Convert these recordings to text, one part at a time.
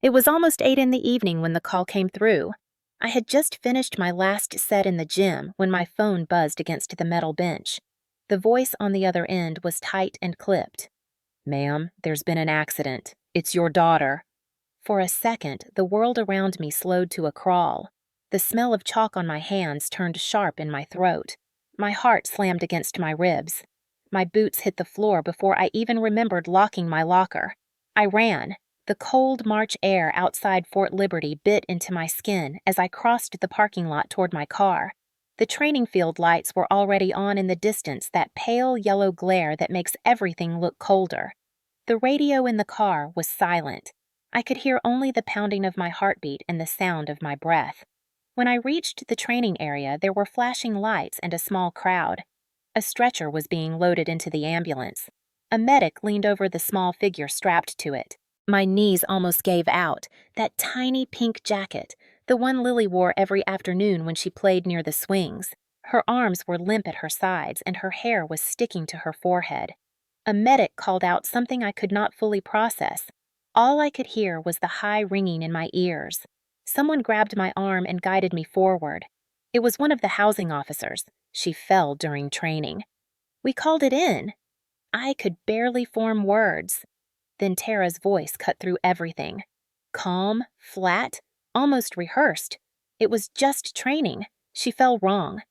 It was almost 8 in the evening when the call came through. I had just finished my last set in the gym when my phone buzzed against the metal bench. The voice on the other end was tight and clipped. "Ma'am, there's been an accident. It's your daughter." For a second, the world around me slowed to a crawl. The smell of chalk on my hands turned sharp in my throat. My heart slammed against my ribs. My boots hit the floor before I even remembered locking my locker. I ran. The cold March air outside Fort Liberty bit into my skin as I crossed the parking lot toward my car. The training field lights were already on in the distance, that pale yellow glare that makes everything look colder. The radio in the car was silent. I could hear only the pounding of my heartbeat and the sound of my breath. When I reached the training area, there were flashing lights and a small crowd. A stretcher was being loaded into the ambulance. A medic leaned over the small figure strapped to it. My knees almost gave out. That tiny pink jacket, the one Lily wore every afternoon when she played near the swings. Her arms were limp at her sides and her hair was sticking to her forehead. A medic called out something I could not fully process. All I could hear was the high ringing in my ears. Someone grabbed my arm and guided me forward. It was one of the housing officers. She fell during training. "We called it in." I could barely form words. Then Tara's voice cut through everything. Calm, flat, almost rehearsed. It was just training. She fell wrong.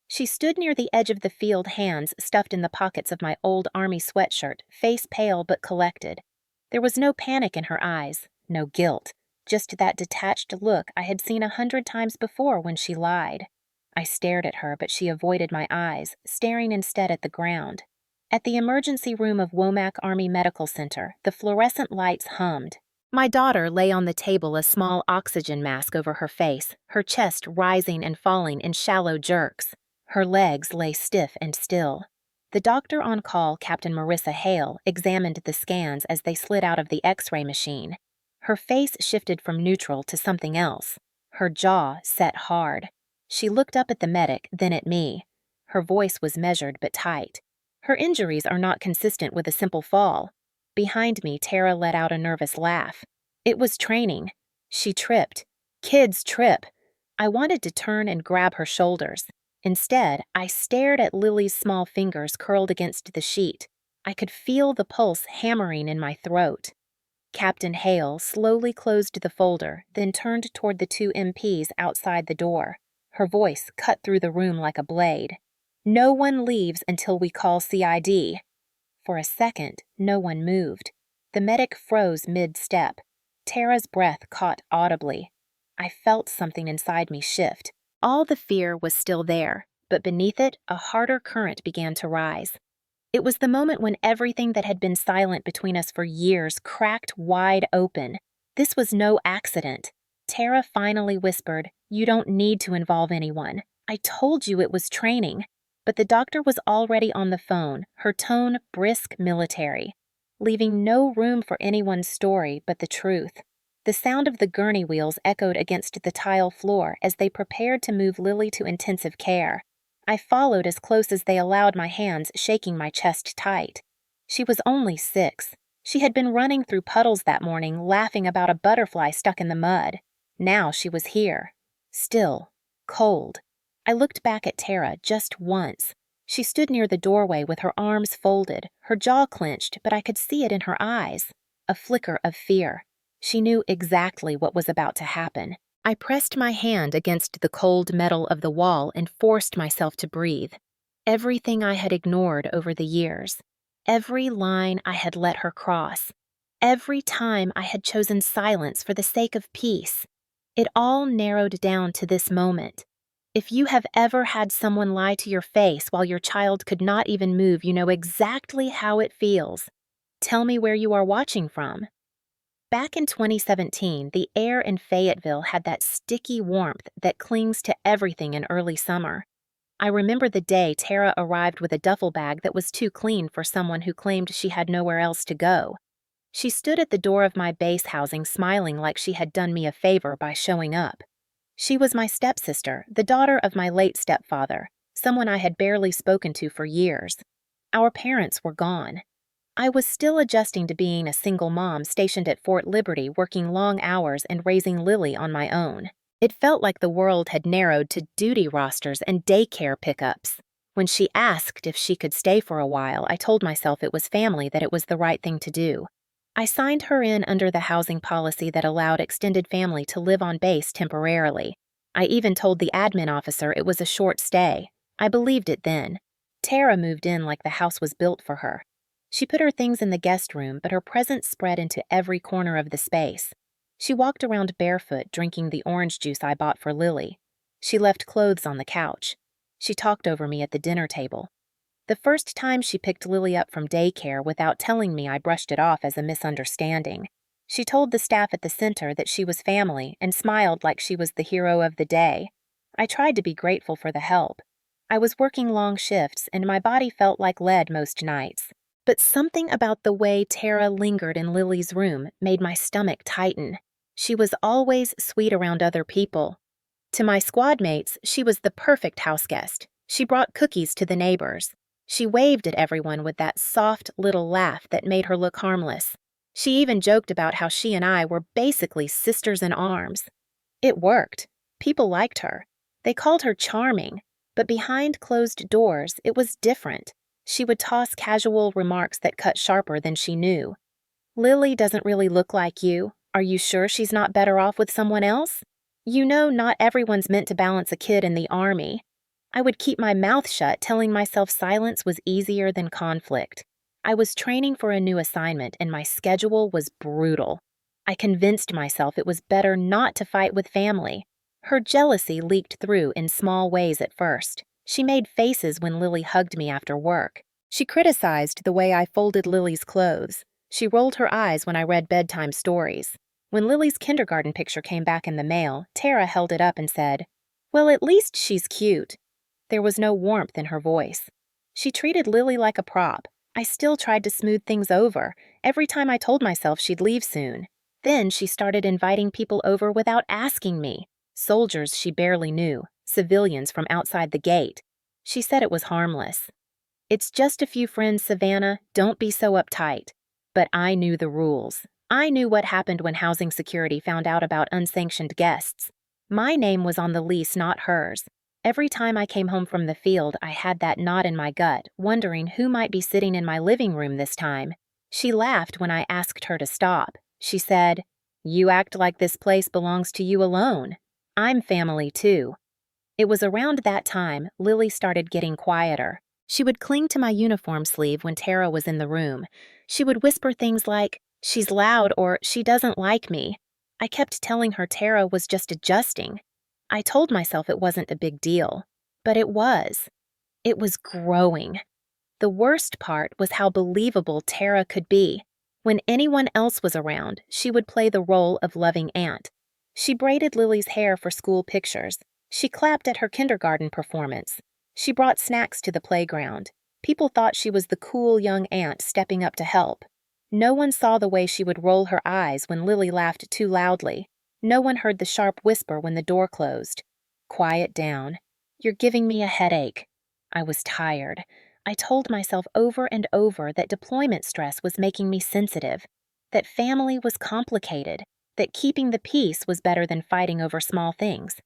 She stood near the edge of the field, hands stuffed in the pockets of my old army sweatshirt, face pale but collected. There was no panic in her eyes, no guilt, just that detached look I had seen 100 times before when she lied. I stared at her, but she avoided my eyes, staring instead at the ground. At the emergency room of Womack Army Medical Center, the fluorescent lights hummed. My daughter lay on the table, a small oxygen mask over her face, her chest rising and falling in shallow jerks. Her legs lay stiff and still. The doctor on call, Captain Marissa Hale, examined the scans as they slid out of the X-ray machine. Her face shifted from neutral to something else. Her jaw set hard. She looked up at the medic, then at me. Her voice was measured but tight. "Her injuries are not consistent with a simple fall." Behind me, Tara let out a nervous laugh. It was training. She tripped. Kids trip. I wanted to turn and grab her shoulders. Instead, I stared at Lily's small fingers curled against the sheet. I could feel the pulse hammering in my throat. Captain Hale slowly closed the folder, then turned toward the 2 MPs outside the door. Her voice cut through the room like a blade. "No one leaves until we call CID." For a second, no one moved. The medic froze mid-step. Tara's breath caught audibly. I felt something inside me shift. All the fear was still there, but beneath it, a harder current began to rise. It was the moment when everything that had been silent between us for years cracked wide open. This was no accident. Tara finally whispered, "You don't need to involve anyone. I told you it was training." But the doctor was already on the phone, her tone brisk military, leaving no room for anyone's story but the truth. The sound of the gurney wheels echoed against the tile floor as they prepared to move Lily to intensive care. I followed as close as they allowed, my hands shaking my chest tight. She was only 6. She had been running through puddles that morning, laughing about a butterfly stuck in the mud. Now she was here. Still. Cold. I looked back at Tara just once. She stood near the doorway with her arms folded, her jaw clenched, but I could see it in her eyes. A flicker of fear. She knew exactly what was about to happen. I pressed my hand against the cold metal of the wall and forced myself to breathe. Everything I had ignored over the years. Every line I had let her cross. Every time I had chosen silence for the sake of peace. It all narrowed down to this moment. If you have ever had someone lie to your face while your child could not even move, you know exactly how it feels. Tell me where you are watching from. Back in 2017, the air in Fayetteville had that sticky warmth that clings to everything in early summer. I remember the day Tara arrived with a duffel bag that was too clean for someone who claimed she had nowhere else to go. She stood at the door of my base housing smiling like she had done me a favor by showing up. She was my stepsister, the daughter of my late stepfather, someone I had barely spoken to for years. Our parents were gone. I was still adjusting to being a single mom stationed at Fort Liberty, working long hours and raising Lily on my own. It felt like the world had narrowed to duty rosters and daycare pickups. When she asked if she could stay for a while, I told myself it was family, that it was the right thing to do. I signed her in under the housing policy that allowed extended family to live on base temporarily. I even told the admin officer it was a short stay. I believed it then. Tara moved in like the house was built for her. She put her things in the guest room, but her presence spread into every corner of the space. She walked around barefoot, drinking the orange juice I bought for Lily. She left clothes on the couch. She talked over me at the dinner table. The first time she picked Lily up from daycare without telling me, I brushed it off as a misunderstanding. She told the staff at the center that she was family and smiled like she was the hero of the day. I tried to be grateful for the help. I was working long shifts and my body felt like lead most nights. But something about the way Tara lingered in Lily's room made my stomach tighten. She was always sweet around other people. To my squad mates, she was the perfect houseguest. She brought cookies to the neighbors. She waved at everyone with that soft little laugh that made her look harmless. She even joked about how she and I were basically sisters in arms. It worked. People liked her. They called her charming. But behind closed doors, it was different. She would toss casual remarks that cut sharper than she knew. Lily doesn't really look like you. Are you sure she's not better off with someone else? You know, not everyone's meant to balance a kid in the army. I would keep my mouth shut, telling myself silence was easier than conflict. I was training for a new assignment and my schedule was brutal. I convinced myself it was better not to fight with family. Her jealousy leaked through in small ways at first. She made faces when Lily hugged me after work. She criticized the way I folded Lily's clothes. She rolled her eyes when I read bedtime stories. When Lily's kindergarten picture came back in the mail, Tara held it up and said, "Well, at least she's cute." There was no warmth in her voice. She treated Lily like a prop. I still tried to smooth things over, every time I told myself she'd leave soon. Then she started inviting people over without asking me. Soldiers she barely knew, civilians from outside the gate. She said it was harmless. "It's just a few friends, Savannah. Don't be so uptight." But I knew the rules. I knew what happened when housing security found out about unsanctioned guests. My name was on the lease, not hers. Every time I came home from the field, I had that knot in my gut, wondering who might be sitting in my living room this time. She laughed when I asked her to stop. She said, "You act like this place belongs to you alone. I'm family too." It was around that time Lily started getting quieter. She would cling to my uniform sleeve when Tara was in the room. She would whisper things like, "She's loud," or "She doesn't like me." I kept telling her Tara was just adjusting. I told myself it wasn't a big deal, but it was. It was growing. The worst part was how believable Tara could be. When anyone else was around, she would play the role of loving aunt. She braided Lily's hair for school pictures. She clapped at her kindergarten performance. She brought snacks to the playground. People thought she was the cool young aunt stepping up to help. No one saw the way she would roll her eyes when Lily laughed too loudly. No one heard the sharp whisper when the door closed. "Quiet down. You're giving me a headache." I was tired. I told myself over and over that deployment stress was making me sensitive, that family was complicated, that keeping the peace was better than fighting over small things.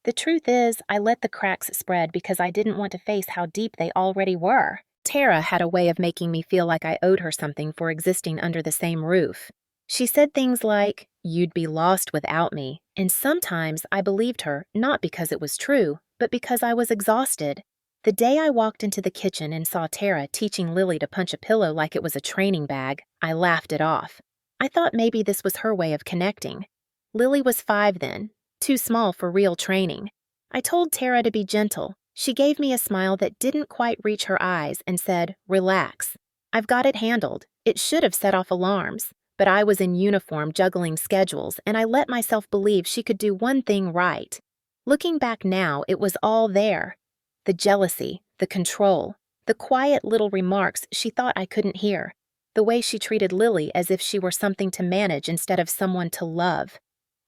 The truth is, I let the cracks spread because I didn't want to face how deep they already were. Tara had a way of making me feel like I owed her something for existing under the same roof. She said things like, "You'd be lost without me," and sometimes I believed her, not because it was true, but because I was exhausted. The day I walked into the kitchen and saw Tara teaching Lily to punch a pillow like it was a training bag, I laughed it off. I thought maybe this was her way of connecting. Lily was 5 then, too small for real training. I told Tara to be gentle. She gave me a smile that didn't quite reach her eyes and said, "Relax. I've got it handled." It should have set off alarms. But I was in uniform juggling schedules, and I let myself believe she could do one thing right. Looking back now, it was all there. The jealousy, the control, the quiet little remarks she thought I couldn't hear, the way she treated Lily as if she were something to manage instead of someone to love.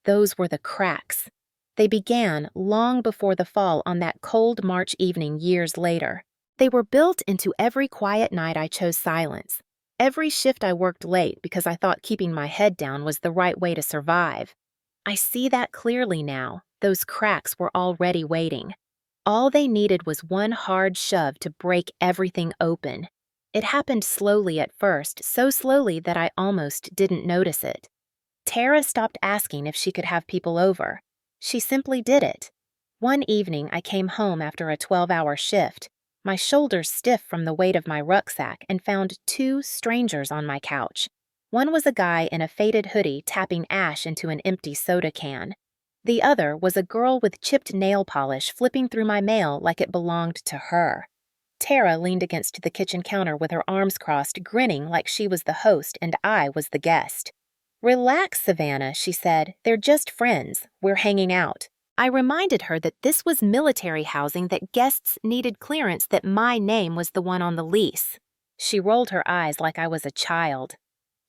Those were the cracks. They began long before the fall on that cold March evening years later. They were built into every quiet night I chose silence. Every shift I worked late because I thought keeping my head down was the right way to survive. I see that clearly now. Those cracks were already waiting. All they needed was one hard shove to break everything open. It happened slowly at first, so slowly that I almost didn't notice it. Tara stopped asking if she could have people over. She simply did it. One evening, I came home after a 12-hour shift, my shoulders stiff from the weight of my rucksack, and found two strangers on my couch. One was a guy in a faded hoodie tapping ash into an empty soda can. The other was a girl with chipped nail polish flipping through my mail like it belonged to her. Tara leaned against the kitchen counter with her arms crossed, grinning like she was the host and I was the guest. "Relax, Savannah," she said. "They're just friends. We're hanging out." I reminded her that this was military housing, that guests needed clearance, that my name was the one on the lease. She rolled her eyes like I was a child.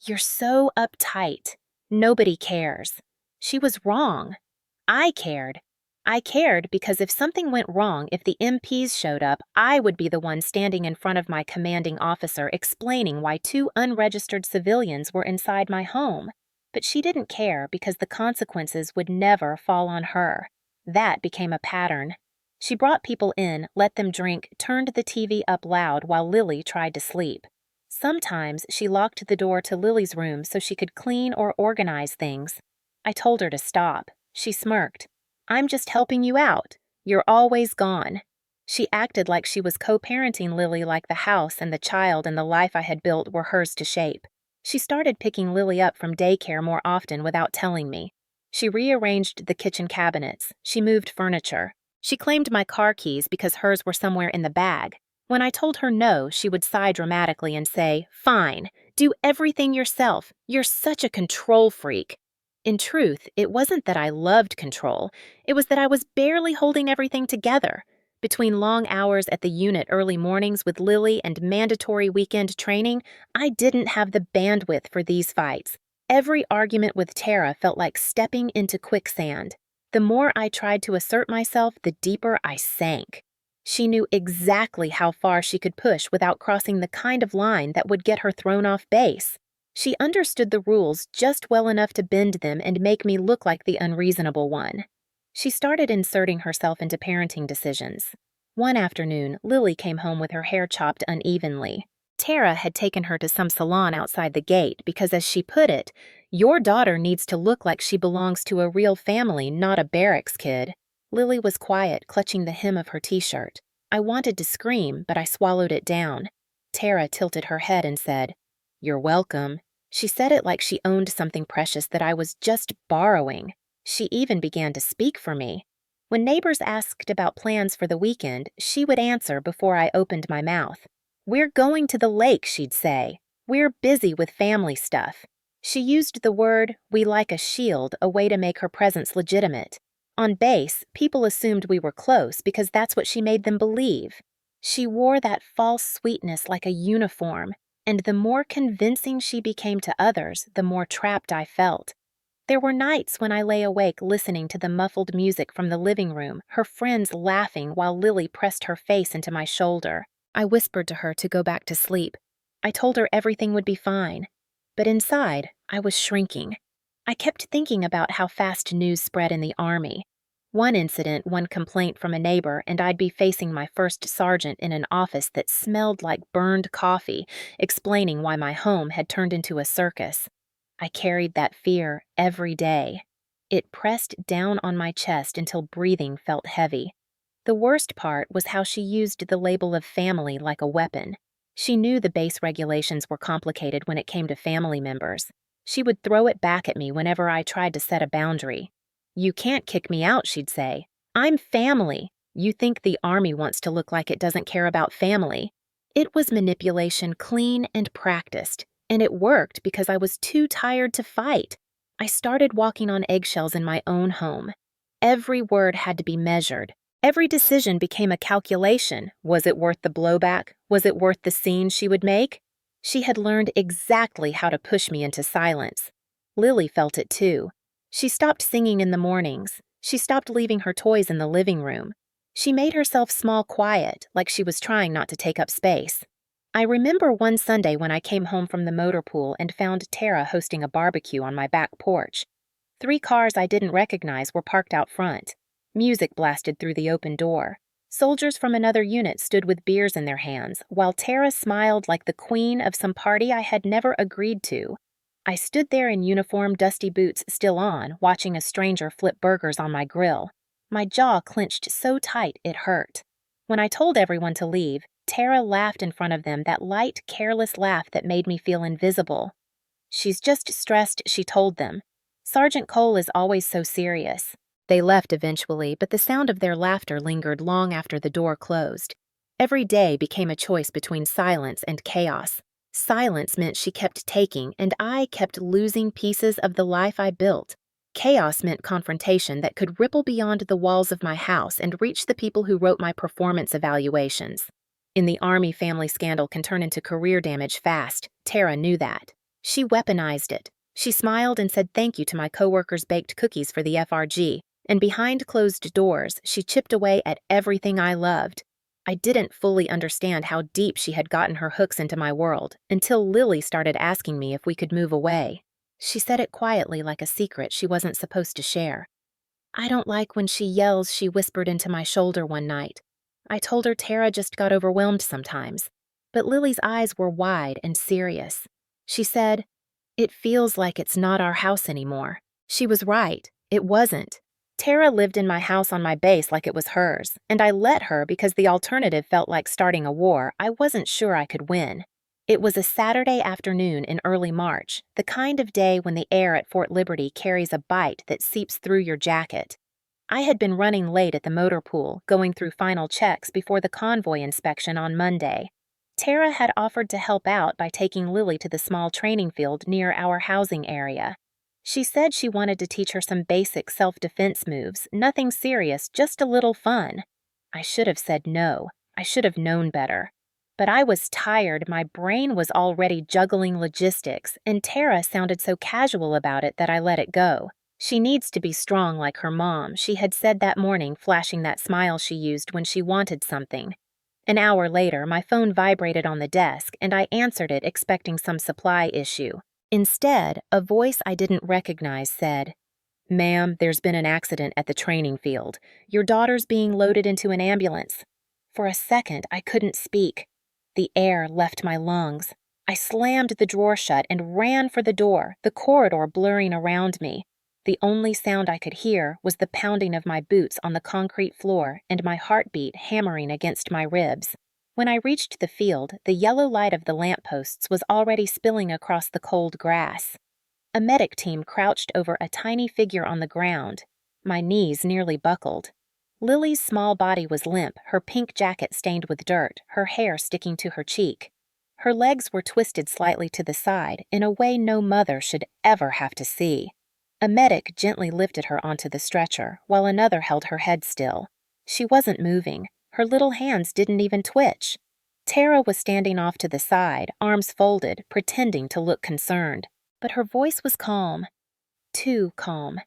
"You're so uptight. Nobody cares." She was wrong. I cared. I cared because if something went wrong, if the MPs showed up, I would be the one standing in front of my commanding officer explaining why two unregistered civilians were inside my home. But she didn't care because the consequences would never fall on her. That became a pattern. She brought people in, let them drink, turned the TV up loud while Lily tried to sleep. Sometimes she locked the door to Lily's room so she could clean or organize things. I told her to stop. She smirked. "I'm just helping you out. You're always gone." She acted like she was co-parenting Lily, like the house and the child and the life I had built were hers to shape. She started picking Lily up from daycare more often without telling me. She rearranged the kitchen cabinets. She moved furniture. She claimed my car keys because hers were somewhere in the bag. When I told her no, she would sigh dramatically and say, "Fine, do everything yourself. You're such a control freak." In truth, it wasn't that I loved control. It was that I was barely holding everything together. Between long hours at the unit early mornings with Lily and mandatory weekend training, I didn't have the bandwidth for these fights. Every argument with Tara felt like stepping into quicksand. The more I tried to assert myself, the deeper I sank. She knew exactly how far she could push without crossing the kind of line that would get her thrown off base. She understood the rules just well enough to bend them and make me look like the unreasonable one. She started inserting herself into parenting decisions. One afternoon, Lily came home with her hair chopped unevenly. Tara had taken her to some salon outside the gate because, as she put it, "Your daughter needs to look like she belongs to a real family, not a barracks kid." Lily was quiet, clutching the hem of her t-shirt. I wanted to scream, but I swallowed it down. Tara tilted her head and said, "You're welcome." She said it like she owned something precious that I was just borrowing. She even began to speak for me. When neighbors asked about plans for the weekend, she would answer before I opened my mouth. "We're going to the lake," she'd say. "We're busy with family stuff." She used the word, "we like a shield," a way to make her presence legitimate. On base, people assumed we were close because that's what she made them believe. She wore that false sweetness like a uniform, and the more convincing she became to others, the more trapped I felt. There were nights when I lay awake listening to the muffled music from the living room, her friends laughing while Lily pressed her face into my shoulder. I whispered to her to go back to sleep. I told her everything would be fine. But inside, I was shrinking. I kept thinking about how fast news spread in the Army. One incident, one complaint from a neighbor, and I'd be facing my first sergeant in an office that smelled like burned coffee, explaining why my home had turned into a circus. I carried that fear every day. It pressed down on my chest until breathing felt heavy. The worst part was how she used the label of family like a weapon. She knew the base regulations were complicated when it came to family members. She would throw it back at me whenever I tried to set a boundary. "You can't kick me out," she'd say. "I'm family. You think the Army wants to look like it doesn't care about family." It was manipulation, clean and practiced, and it worked because I was too tired to fight. I started walking on eggshells in my own home. Every word had to be measured. Every decision became a calculation. Was it worth the blowback? Was it worth the scene she would make? She had learned exactly how to push me into silence. Lily felt it too. She stopped singing in the mornings. She stopped leaving her toys in the living room. She made herself small quiet, like she was trying not to take up space. I remember one Sunday when I came home from the motor pool and found Tara hosting a barbecue on my back porch. 3 cars I didn't recognize were parked out front. Music blasted through the open door. Soldiers from another unit stood with beers in their hands, while Tara smiled like the queen of some party I had never agreed to. I stood there in uniform, dusty boots still on, watching a stranger flip burgers on my grill. My jaw clenched so tight it hurt. When I told everyone to leave, Tara laughed in front of them, that light, careless laugh that made me feel invisible. "She's just stressed," she told them. "Sergeant Cole is always so serious." They left eventually, but the sound of their laughter lingered long after the door closed. Every day became a choice between silence and chaos. Silence meant she kept taking, and I kept losing pieces of the life I built. Chaos meant confrontation that could ripple beyond the walls of my house and reach the people who wrote my performance evaluations. In the Army, family scandal can turn into career damage fast. Tara knew that. She weaponized it. She smiled and said thank you to my coworkers' baked cookies for the FRG, and behind closed doors, she chipped away at everything I loved. I didn't fully understand how deep she had gotten her hooks into my world until Lily started asking me if we could move away. She said it quietly, like a secret she wasn't supposed to share. "I don't like when she yells," she whispered into my shoulder one night. I told her Tara just got overwhelmed sometimes. But Lily's eyes were wide and serious. She said, "It feels like it's not our house anymore." She was right. It wasn't. Tara lived in my house on my base like it was hers, and I let her because the alternative felt like starting a war I wasn't sure I could win. It was a Saturday afternoon in early March, the kind of day when the air at Fort Liberty carries a bite that seeps through your jacket. I had been running late at the motor pool, going through final checks before the convoy inspection on Monday. Tara had offered to help out by taking Lily to the small training field near our housing area. She said she wanted to teach her some basic self-defense moves, nothing serious, just a little fun. I should have said no. I should have known better. But I was tired, my brain was already juggling logistics, and Tara sounded so casual about it that I let it go. She needs to be strong like her mom, she had said that morning, flashing that smile she used when she wanted something. An hour later, my phone vibrated on the desk, and I answered it expecting some supply issue. Instead, a voice I didn't recognize said, "Ma'am, there's been an accident at the training field. Your daughter's being loaded into an ambulance." For a second, I couldn't speak. The air left my lungs. I slammed the drawer shut and ran for the door, the corridor blurring around me. The only sound I could hear was the pounding of my boots on the concrete floor and my heartbeat hammering against my ribs. When I reached the field, the yellow light of the lampposts was already spilling across the cold grass. A medic team crouched over a tiny figure on the ground. My knees nearly buckled. Lily's small body was limp, her pink jacket stained with dirt, her hair sticking to her cheek. Her legs were twisted slightly to the side in a way no mother should ever have to see. A medic gently lifted her onto the stretcher, while another held her head still. She wasn't moving. Her little hands didn't even twitch. Tara was standing off to the side, arms folded, pretending to look concerned. But her voice was calm. Too calm.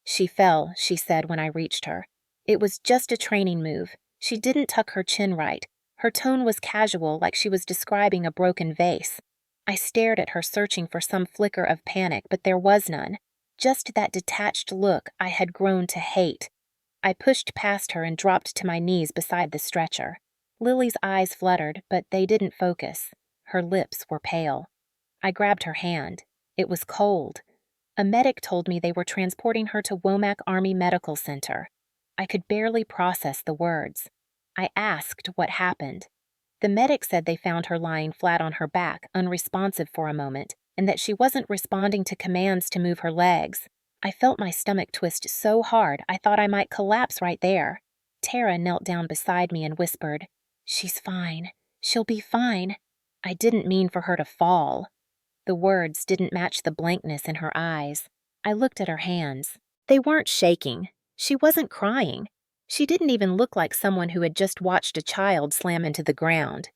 "She fell," she said when I reached her. It was just a training move. She didn't tuck her chin right. Her tone was casual, like she was describing a broken vase. I stared at her, searching for some flicker of panic, but there was none. Just that detached look I had grown to hate. I pushed past her and dropped to my knees beside the stretcher. Lily's eyes fluttered, but they didn't focus. Her lips were pale. I grabbed her hand. It was cold. A medic told me they were transporting her to Womack Army Medical Center. I could barely process the words. I asked what happened. The medic said they found her lying flat on her back, unresponsive for a moment, and that she wasn't responding to commands to move her legs. I felt my stomach twist so hard I thought I might collapse right there. Tara knelt down beside me and whispered, "She's fine. She'll be fine." I didn't mean for her to fall. The words didn't match the blankness in her eyes. I looked at her hands. They weren't shaking. She wasn't crying. She didn't even look like someone who had just watched a child slam into the ground.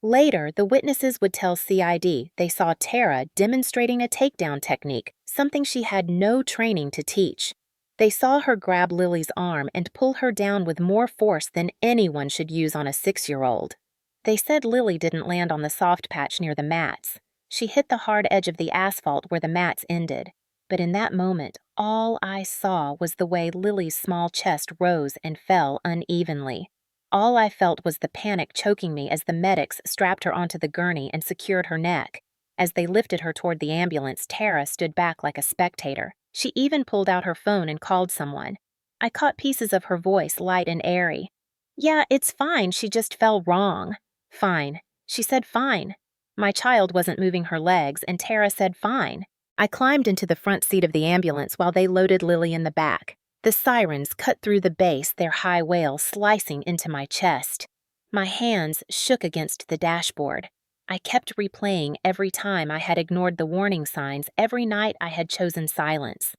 Later, the witnesses would tell CID they saw Tara demonstrating a takedown technique, something she had no training to teach. They saw her grab Lily's arm and pull her down with more force than anyone should use on a 6-year-old. They said Lily didn't land on the soft patch near the mats. She hit the hard edge of the asphalt where the mats ended. But in that moment, all I saw was the way Lily's small chest rose and fell unevenly. All I felt was the panic choking me as the medics strapped her onto the gurney and secured her neck. As they lifted her toward the ambulance, Tara stood back like a spectator. She even pulled out her phone and called someone. I caught pieces of her voice, light and airy. "Yeah, it's fine, she just fell wrong." "Fine." She said fine. My child wasn't moving her legs, and Tara said fine. I climbed into the front seat of the ambulance while they loaded Lily in the back. The sirens cut through the bass, their high wail slicing into my chest. My hands shook against the dashboard. I kept replaying every time I had ignored the warning signs, every night I had chosen silence.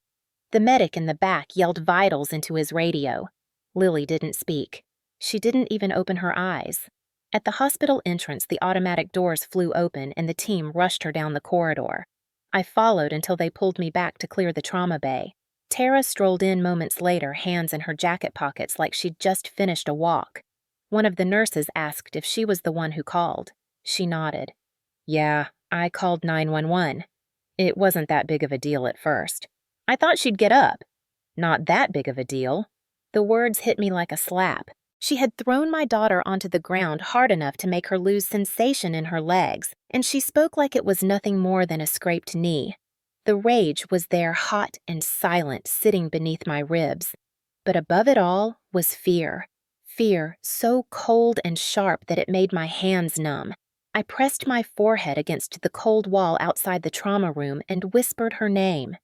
The medic in the back yelled vitals into his radio. Lily didn't speak. She didn't even open her eyes. At the hospital entrance, the automatic doors flew open and the team rushed her down the corridor. I followed until they pulled me back to clear the trauma bay. Tara strolled in moments later, hands in her jacket pockets like she'd just finished a walk. One of the nurses asked if she was the one who called. She nodded. "Yeah, I called 911. It wasn't that big of a deal at first. I thought she'd get up." "Not that big of a deal." The words hit me like a slap. She had thrown my daughter onto the ground hard enough to make her lose sensation in her legs, and she spoke like it was nothing more than a scraped knee. The rage was there, hot and silent, sitting beneath my ribs. But above it all was fear. Fear so cold and sharp that it made my hands numb. I pressed my forehead against the cold wall outside the trauma room and whispered her name.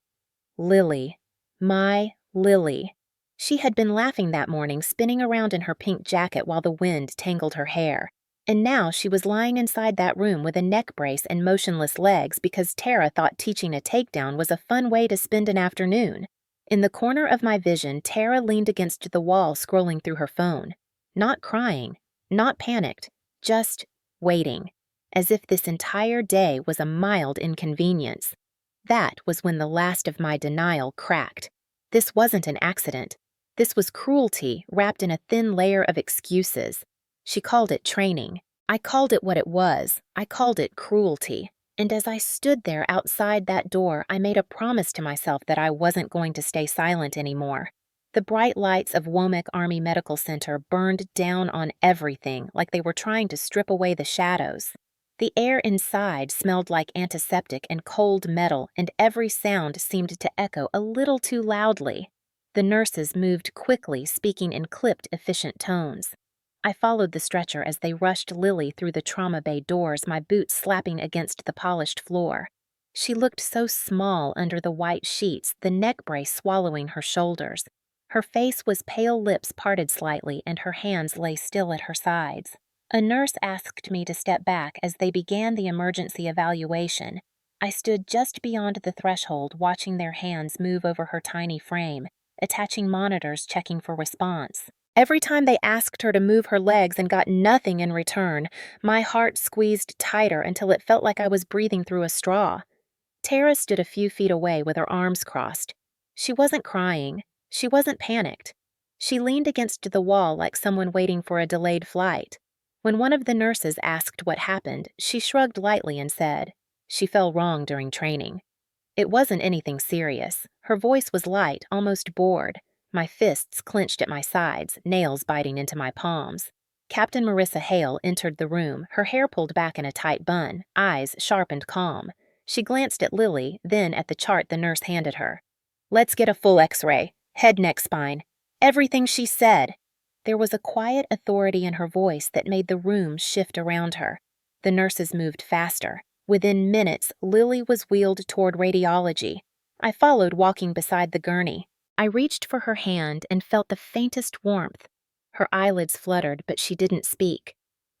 Lily. My Lily. She had been laughing that morning, spinning around in her pink jacket while the wind tangled her hair. And now she was lying inside that room with a neck brace and motionless legs because Tara thought teaching a takedown was a fun way to spend an afternoon. In the corner of my vision, Tara leaned against the wall scrolling through her phone. Not crying, not panicked, just waiting, as if this entire day was a mild inconvenience. That was when the last of my denial cracked. This wasn't an accident. This was cruelty wrapped in a thin layer of excuses. She called it training. I called it what it was. I called it cruelty. And as I stood there outside that door, I made a promise to myself that I wasn't going to stay silent anymore. The bright lights of Womack Army Medical Center burned down on everything like they were trying to strip away the shadows. The air inside smelled like antiseptic and cold metal, and every sound seemed to echo a little too loudly. The nurses moved quickly, speaking in clipped, efficient tones. I followed the stretcher as they rushed Lily through the trauma bay doors, my boots slapping against the polished floor. She looked so small under the white sheets, the neck brace swallowing her shoulders. Her face was pale, lips parted slightly, and her hands lay still at her sides. A nurse asked me to step back as they began the emergency evaluation. I stood just beyond the threshold, watching their hands move over her tiny frame, attaching monitors, checking for response. Every time they asked her to move her legs and got nothing in return, my heart squeezed tighter until it felt like I was breathing through a straw. Tara stood a few feet away with her arms crossed. She wasn't crying. She wasn't panicked. She leaned against the wall like someone waiting for a delayed flight. When one of the nurses asked what happened, she shrugged lightly and said, "She fell wrong during training." It wasn't anything serious. Her voice was light, almost bored. My fists clenched at my sides, nails biting into my palms. Captain Marissa Hale entered the room, her hair pulled back in a tight bun, eyes sharp and calm. She glanced at Lily, then at the chart the nurse handed her. "Let's get a full X-ray. Head, neck, spine. Everything she said." There was a quiet authority in her voice that made the room shift around her. The nurses moved faster. Within minutes, Lily was wheeled toward radiology. I followed, walking beside the gurney. I reached for her hand and felt the faintest warmth. Her eyelids fluttered, but she didn't speak.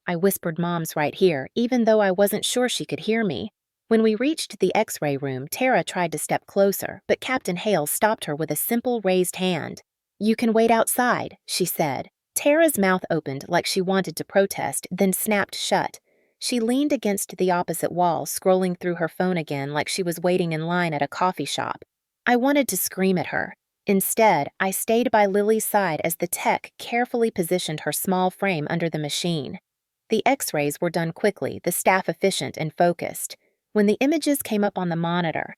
I whispered "Mom's right here," even though I wasn't sure she could hear me. When we reached the X-ray room, Tara tried to step closer, but Captain Hale stopped her with a simple raised hand. "You can wait outside," she said. Tara's mouth opened like she wanted to protest, then snapped shut. She leaned against the opposite wall, scrolling through her phone again like she was waiting in line at a coffee shop. I wanted to scream at her. Instead, I stayed by Lily's side as the tech carefully positioned her small frame under the machine. The X-rays were done quickly, the staff efficient and focused. When the images came up on the monitor,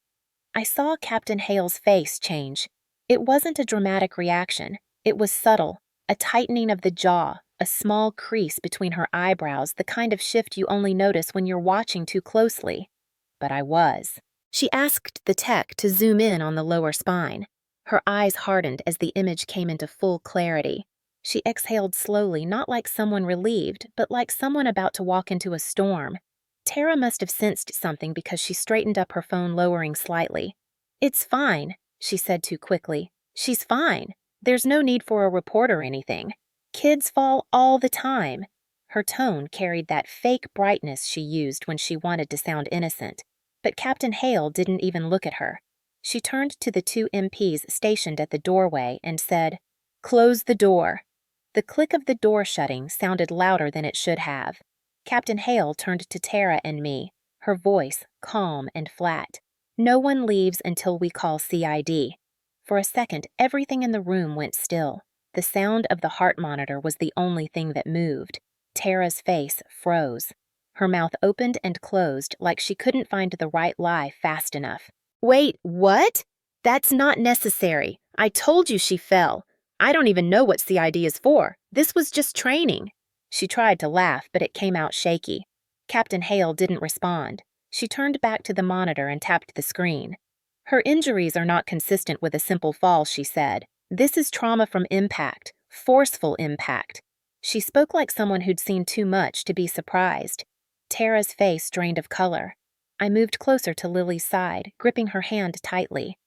I saw Captain Hale's face change. It wasn't a dramatic reaction. It was subtle, a tightening of the jaw, a small crease between her eyebrows, the kind of shift you only notice when you're watching too closely. But I was. She asked the tech to zoom in on the lower spine. Her eyes hardened as the image came into full clarity. She exhaled slowly, not like someone relieved, but like someone about to walk into a storm. Tara must have sensed something because she straightened up her phone, lowering slightly. "It's fine," she said too quickly. "She's fine. There's no need for a report or anything. Kids fall all the time." Her tone carried that fake brightness she used when she wanted to sound innocent. But Captain Hale didn't even look at her. She turned to the two MPs stationed at the doorway and said, "Close the door." The click of the door shutting sounded louder than it should have. Captain Hale turned to Tara and me, her voice calm and flat. "No one leaves until we call CID." For a second, everything in the room went still. The sound of the heart monitor was the only thing that moved. Tara's face froze. Her mouth opened and closed like she couldn't find the right lie fast enough. "Wait, what? That's not necessary. I told you she fell. I don't even know what CID is for. This was just training." She tried to laugh, but it came out shaky. Captain Hale didn't respond. She turned back to the monitor and tapped the screen. "Her injuries are not consistent with a simple fall," she said. "This is trauma from impact, forceful impact." She spoke like someone who'd seen too much to be surprised. Tara's face drained of color. I moved closer to Lily's side, gripping her hand tightly.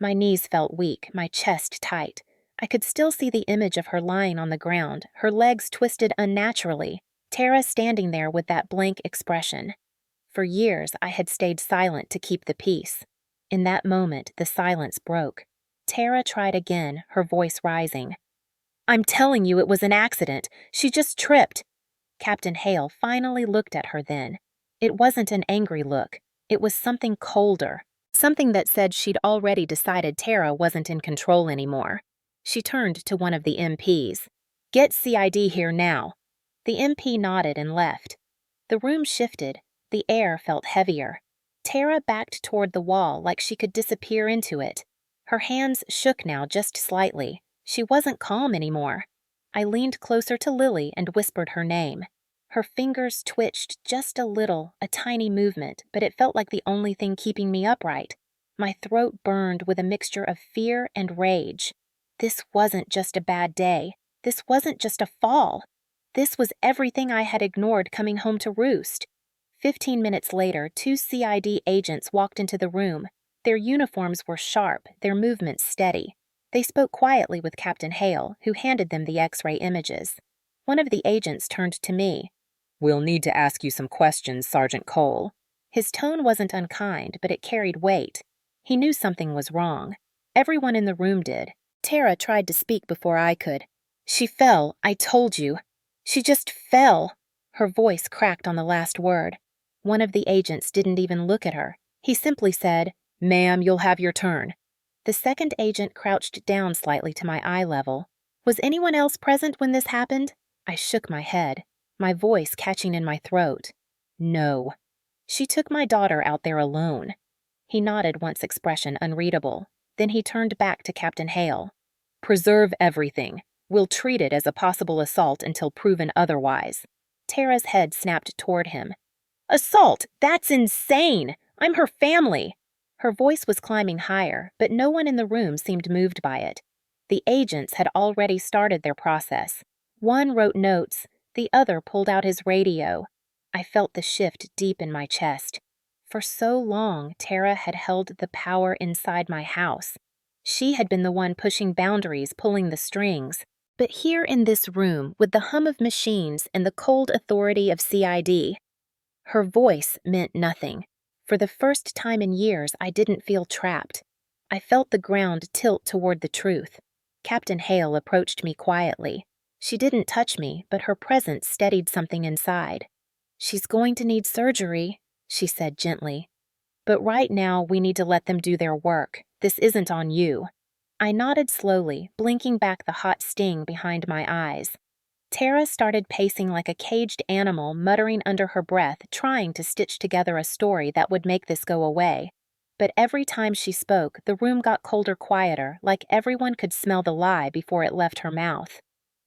My knees felt weak, my chest tight. I could still see the image of her lying on the ground, her legs twisted unnaturally, Tara standing there with that blank expression. For years, I had stayed silent to keep the peace. In that moment, the silence broke. Tara tried again, her voice rising. "I'm telling you it was an accident. She just tripped." Captain Hale finally looked at her then. It wasn't an angry look. It was something colder, something that said she'd already decided Tara wasn't in control anymore. She turned to one of the MPs. "Get CID here now." The MP nodded and left. The room shifted. The air felt heavier. Tara backed toward the wall like she could disappear into it. Her hands shook now just slightly. She wasn't calm anymore. I leaned closer to Lily and whispered her name. Her fingers twitched just a little, a tiny movement, but it felt like the only thing keeping me upright. My throat burned with a mixture of fear and rage. This wasn't just a bad day. This wasn't just a fall. This was everything I had ignored coming home to roost. 15 minutes later, 2 CID agents walked into the room. Their uniforms were sharp, their movements steady. They spoke quietly with Captain Hale, who handed them the X-ray images. One of the agents turned to me. "We'll need to ask you some questions, Sergeant Cole." His tone wasn't unkind, but it carried weight. He knew something was wrong. Everyone in the room did. Tara tried to speak before I could. "She fell, I told you. She just fell." Her voice cracked on the last word. One of the agents didn't even look at her. He simply said, "Ma'am, you'll have your turn." The second agent crouched down slightly to my eye level. Was anyone else present when this happened? I shook my head, my voice catching in my throat. "No." "She took my daughter out there alone." He nodded once, expression unreadable. Then he turned back to Captain Hale. "Preserve everything. We'll treat it as a possible assault until proven otherwise." Tara's head snapped toward him. "Assault? That's insane! I'm her family!" Her voice was climbing higher, but no one in the room seemed moved by it. The agents had already started their process. One wrote notes, the other pulled out his radio. I felt the shift deep in my chest. For so long, Tara had held the power inside my house. She had been the one pushing boundaries, pulling the strings. But here in this room, with the hum of machines and the cold authority of CID, her voice meant nothing. For the first time in years, I didn't feel trapped. I felt the ground tilt toward the truth. Captain Hale approached me quietly. She didn't touch me, but her presence steadied something inside. "She's going to need surgery," she said gently. "But right now, we need to let them do their work. This isn't on you." I nodded slowly, blinking back the hot sting behind my eyes. Tara started pacing like a caged animal, muttering under her breath, trying to stitch together a story that would make this go away. But every time she spoke, the room got colder, quieter, like everyone could smell the lie before it left her mouth.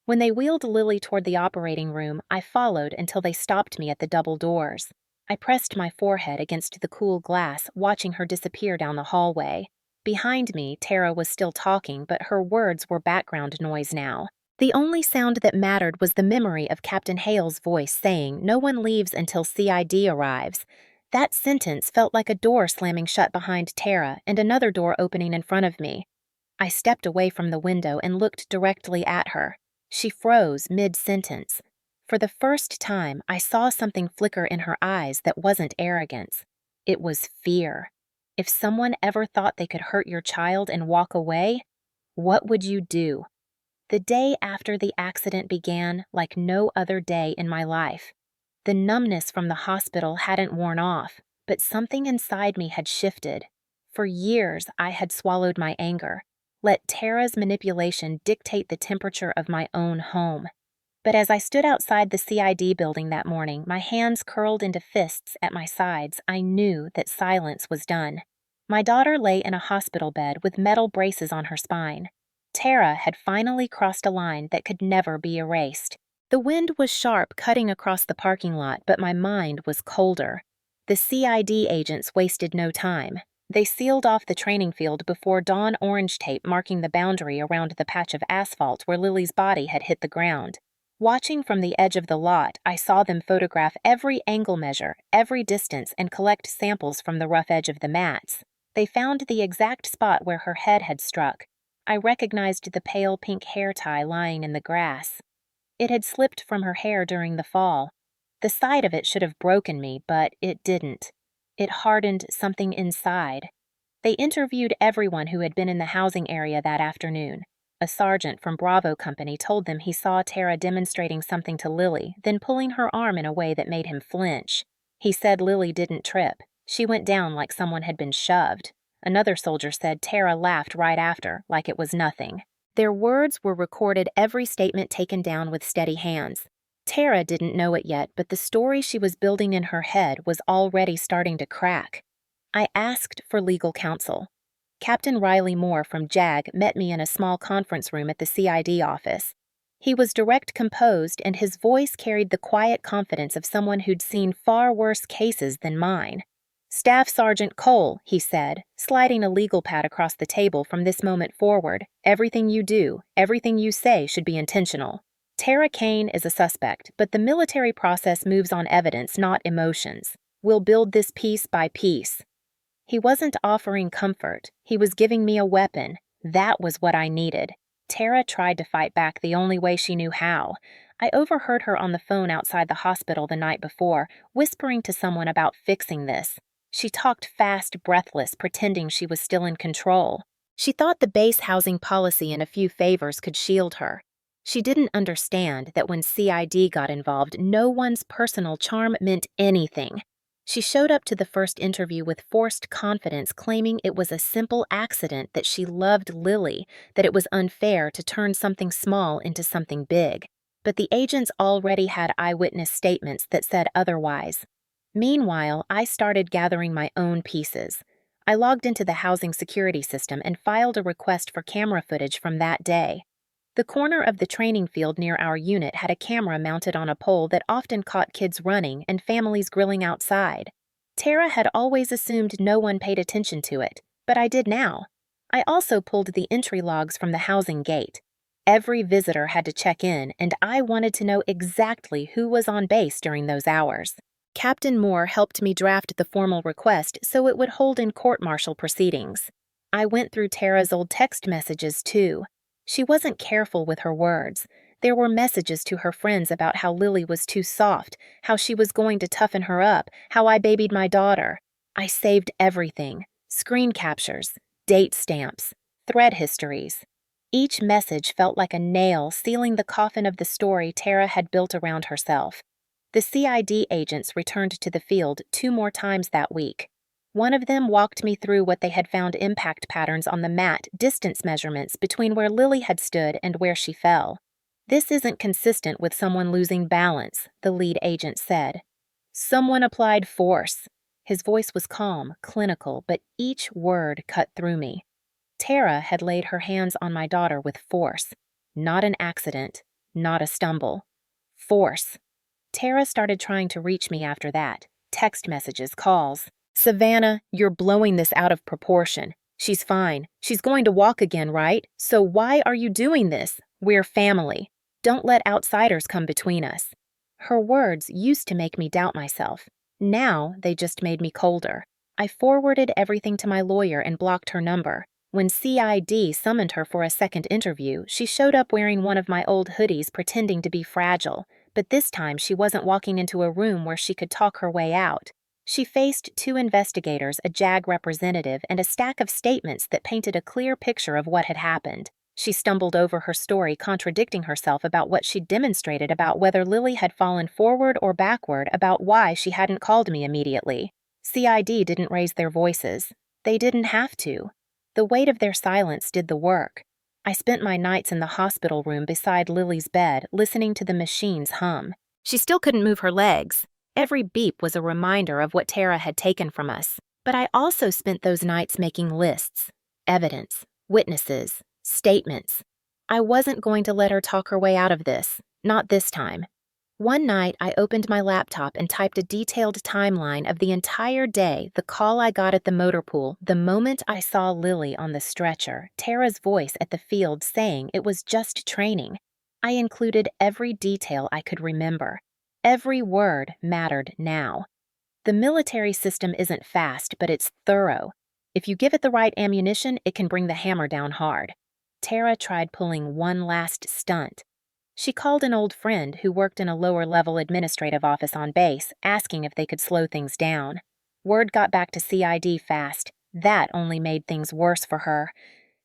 When they wheeled Lily toward the operating room, I followed until they stopped me at the double doors. I pressed my forehead against the cool glass, watching her disappear down the hallway. Behind me, Tara was still talking, but her words were background noise now. The only sound that mattered was the memory of Captain Hale's voice saying, "No one leaves until CID arrives." That sentence felt like a door slamming shut behind Tara and another door opening in front of me. I stepped away from the window and looked directly at her. She froze mid-sentence. For the first time, I saw something flicker in her eyes that wasn't arrogance. It was fear. If someone ever thought they could hurt your child and walk away, what would you do? The day after the accident began like no other day in my life. The numbness from the hospital hadn't worn off, but something inside me had shifted. For years, I had swallowed my anger, let Tara's manipulation dictate the temperature of my own home. But as I stood outside the CID building that morning, my hands curled into fists at my sides, I knew that silence was done. My daughter lay in a hospital bed with metal braces on her spine. Tara had finally crossed a line that could never be erased. The wind was sharp, cutting across the parking lot, but my mind was colder. The CID agents wasted no time. They sealed off the training field before dawn orange tape marking the boundary around the patch of asphalt where Lily's body had hit the ground. Watching from the edge of the lot, I saw them photograph every angle measure, every distance, and collect samples from the rough edge of the mats. They found the exact spot where her head had struck. I recognized the pale pink hair tie lying in the grass. It had slipped from her hair during the fall. The sight of it should have broken me, but it didn't. It hardened something inside. They interviewed everyone who had been in the housing area that afternoon. A sergeant from Bravo Company told them he saw Tara demonstrating something to Lily, then pulling her arm in a way that made him flinch. He said Lily didn't trip. She went down like someone had been shoved. Another soldier said Tara laughed right after, like it was nothing. Their words were recorded, every statement taken down with steady hands. Tara didn't know it yet, but the story she was building in her head was already starting to crack. I asked for legal counsel. Captain Riley Moore from JAG met me in a small conference room at the CID office. He was direct, composed, and his voice carried the quiet confidence of someone who'd seen far worse cases than mine. "Staff Sergeant Cole," he said, sliding a legal pad across the table from this moment forward, "everything you do, everything you say should be intentional. Tara Kane is a suspect, but the military process moves on evidence, not emotions. We'll build this piece by piece." He wasn't offering comfort. He was giving me a weapon. That was what I needed. Tara tried to fight back the only way she knew how. I overheard her on the phone outside the hospital the night before, whispering to someone about fixing this. She talked fast, breathless, pretending she was still in control. She thought the base housing policy and a few favors could shield her. She didn't understand that when CID got involved, no one's personal charm meant anything. She showed up to the first interview with forced confidence, claiming it was a simple accident, that she loved Lily, that it was unfair to turn something small into something big. But the agents already had eyewitness statements that said otherwise. Meanwhile, I started gathering my own pieces. I logged into the housing security system and filed a request for camera footage from that day. The corner of the training field near our unit had a camera mounted on a pole that often caught kids running and families grilling outside. Tara had always assumed no one paid attention to it, but I did now. I also pulled the entry logs from the housing gate. Every visitor had to check in, and I wanted to know exactly who was on base during those hours. Captain Moore helped me draft the formal request so it would hold in court-martial proceedings. I went through Tara's old text messages, too. She wasn't careful with her words. There were messages to her friends about how Lily was too soft, how she was going to toughen her up, how I babied my daughter. I saved everything: screen captures, date stamps, thread histories. Each message felt like a nail sealing the coffin of the story Tara had built around herself. The CID agents returned to the field 2 more times that week. One of them walked me through what they had found: impact patterns on the mat, distance measurements between where Lily had stood and where she fell. "This isn't consistent with someone losing balance," the lead agent said. "Someone applied force." His voice was calm, clinical, but each word cut through me. Tara had laid her hands on my daughter with force. Not an accident, not a stumble. Force. Tara started trying to reach me after that. Text messages, calls. "Savannah, you're blowing this out of proportion. She's fine. She's going to walk again, right? So why are you doing this? We're family. Don't let outsiders come between us." Her words used to make me doubt myself. Now they just made me colder. I forwarded everything to my lawyer and blocked her number. When CID summoned her for a second interview, she showed up wearing one of my old hoodies pretending to be fragile. But this time she wasn't walking into a room where she could talk her way out. She faced 2 investigators, a JAG representative, and a stack of statements that painted a clear picture of what had happened. She stumbled over her story, contradicting herself about what she'd demonstrated about whether Lily had fallen forward or backward, about why she hadn't called me immediately. CID didn't raise their voices. They didn't have to. The weight of their silence did the work. I spent my nights in the hospital room beside Lily's bed, listening to the machines hum. She still couldn't move her legs. Every beep was a reminder of what Tara had taken from us. But I also spent those nights making lists, evidence, witnesses, statements. I wasn't going to let her talk her way out of this, not this time. One night, I opened my laptop and typed a detailed timeline of the entire day, the call I got at the motor pool, the moment I saw Lily on the stretcher, Tara's voice at the field saying it was just training. I included every detail I could remember. Every word mattered now. The military system isn't fast, but it's thorough. If you give it the right ammunition, it can bring the hammer down hard. Tara tried pulling one last stunt. She called an old friend who worked in a lower-level administrative office on base, asking if they could slow things down. Word got back to CID fast. That only made things worse for her.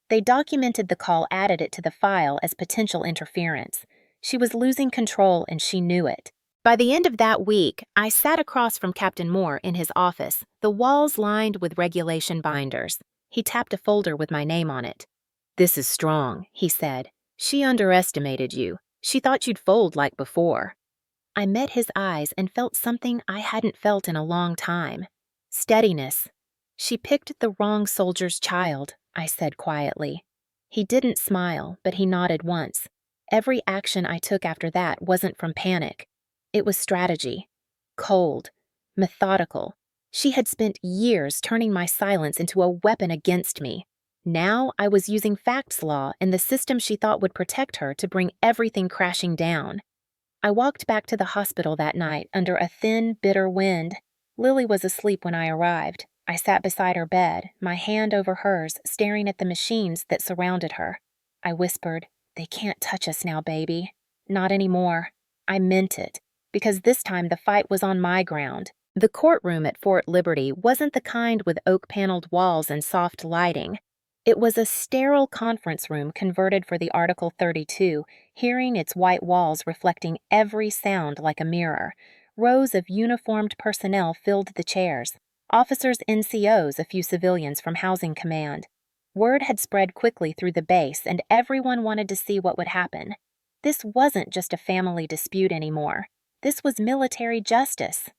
They documented the call, added it to the file as potential interference. She was losing control, and she knew it. By the end of that week, I sat across from Captain Moore in his office, the walls lined with regulation binders. He tapped a folder with my name on it. "This is strong," he said. "She underestimated you. She thought you'd fold like before." I met his eyes and felt something I hadn't felt in a long time. Steadiness. "She picked the wrong soldier's child," I said quietly. He didn't smile, but he nodded once. Every action I took after that wasn't from panic. It was strategy. Cold. Methodical. She had spent years turning my silence into a weapon against me. Now I was using facts law and the system she thought would protect her to bring everything crashing down. I walked back to the hospital that night under a thin, bitter wind. Lily was asleep when I arrived. I sat beside her bed, my hand over hers, staring at the machines that surrounded her. I whispered, "They can't touch us now, baby. Not anymore." I meant it, because this time the fight was on my ground. The courtroom at Fort Liberty wasn't the kind with oak-paneled walls and soft lighting. It was a sterile conference room converted for the Article 32, hearing its white walls reflecting every sound like a mirror. Rows of uniformed personnel filled the chairs. Officers, NCOs, a few civilians from Housing Command. Word had spread quickly through the base, and everyone wanted to see what would happen. This wasn't just a family dispute anymore. This was military justice.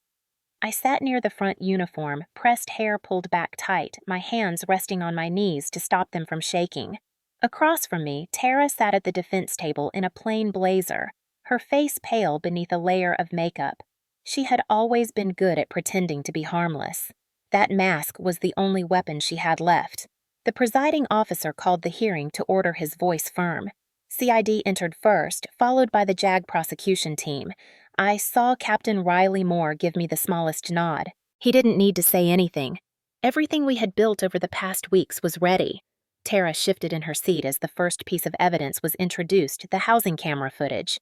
I sat near the front uniform, pressed hair pulled back tight, my hands resting on my knees to stop them from shaking. Across from me, Tara sat at the defense table in a plain blazer, her face pale beneath a layer of makeup. She had always been good at pretending to be harmless. That mask was the only weapon she had left. The presiding officer called the hearing to order, his voice firm. CID entered first, followed by the JAG prosecution team. I saw Captain Riley Moore give me the smallest nod. He didn't need to say anything. Everything we had built over the past weeks was ready. Tara shifted in her seat as the first piece of evidence was introduced, the housing camera footage.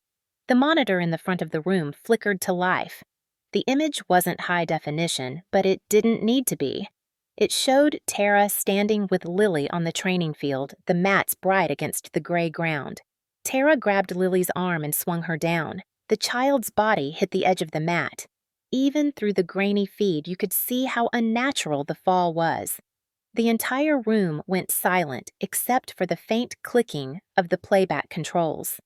The monitor in the front of the room flickered to life. The image wasn't high definition, but it didn't need to be. It showed Tara standing with Lily on the training field, the mats bright against the gray ground. Tara grabbed Lily's arm and swung her down. The child's body hit the edge of the mat. Even through the grainy feed, you could see how unnatural the fall was. The entire room went silent except for the faint clicking of the playback controls.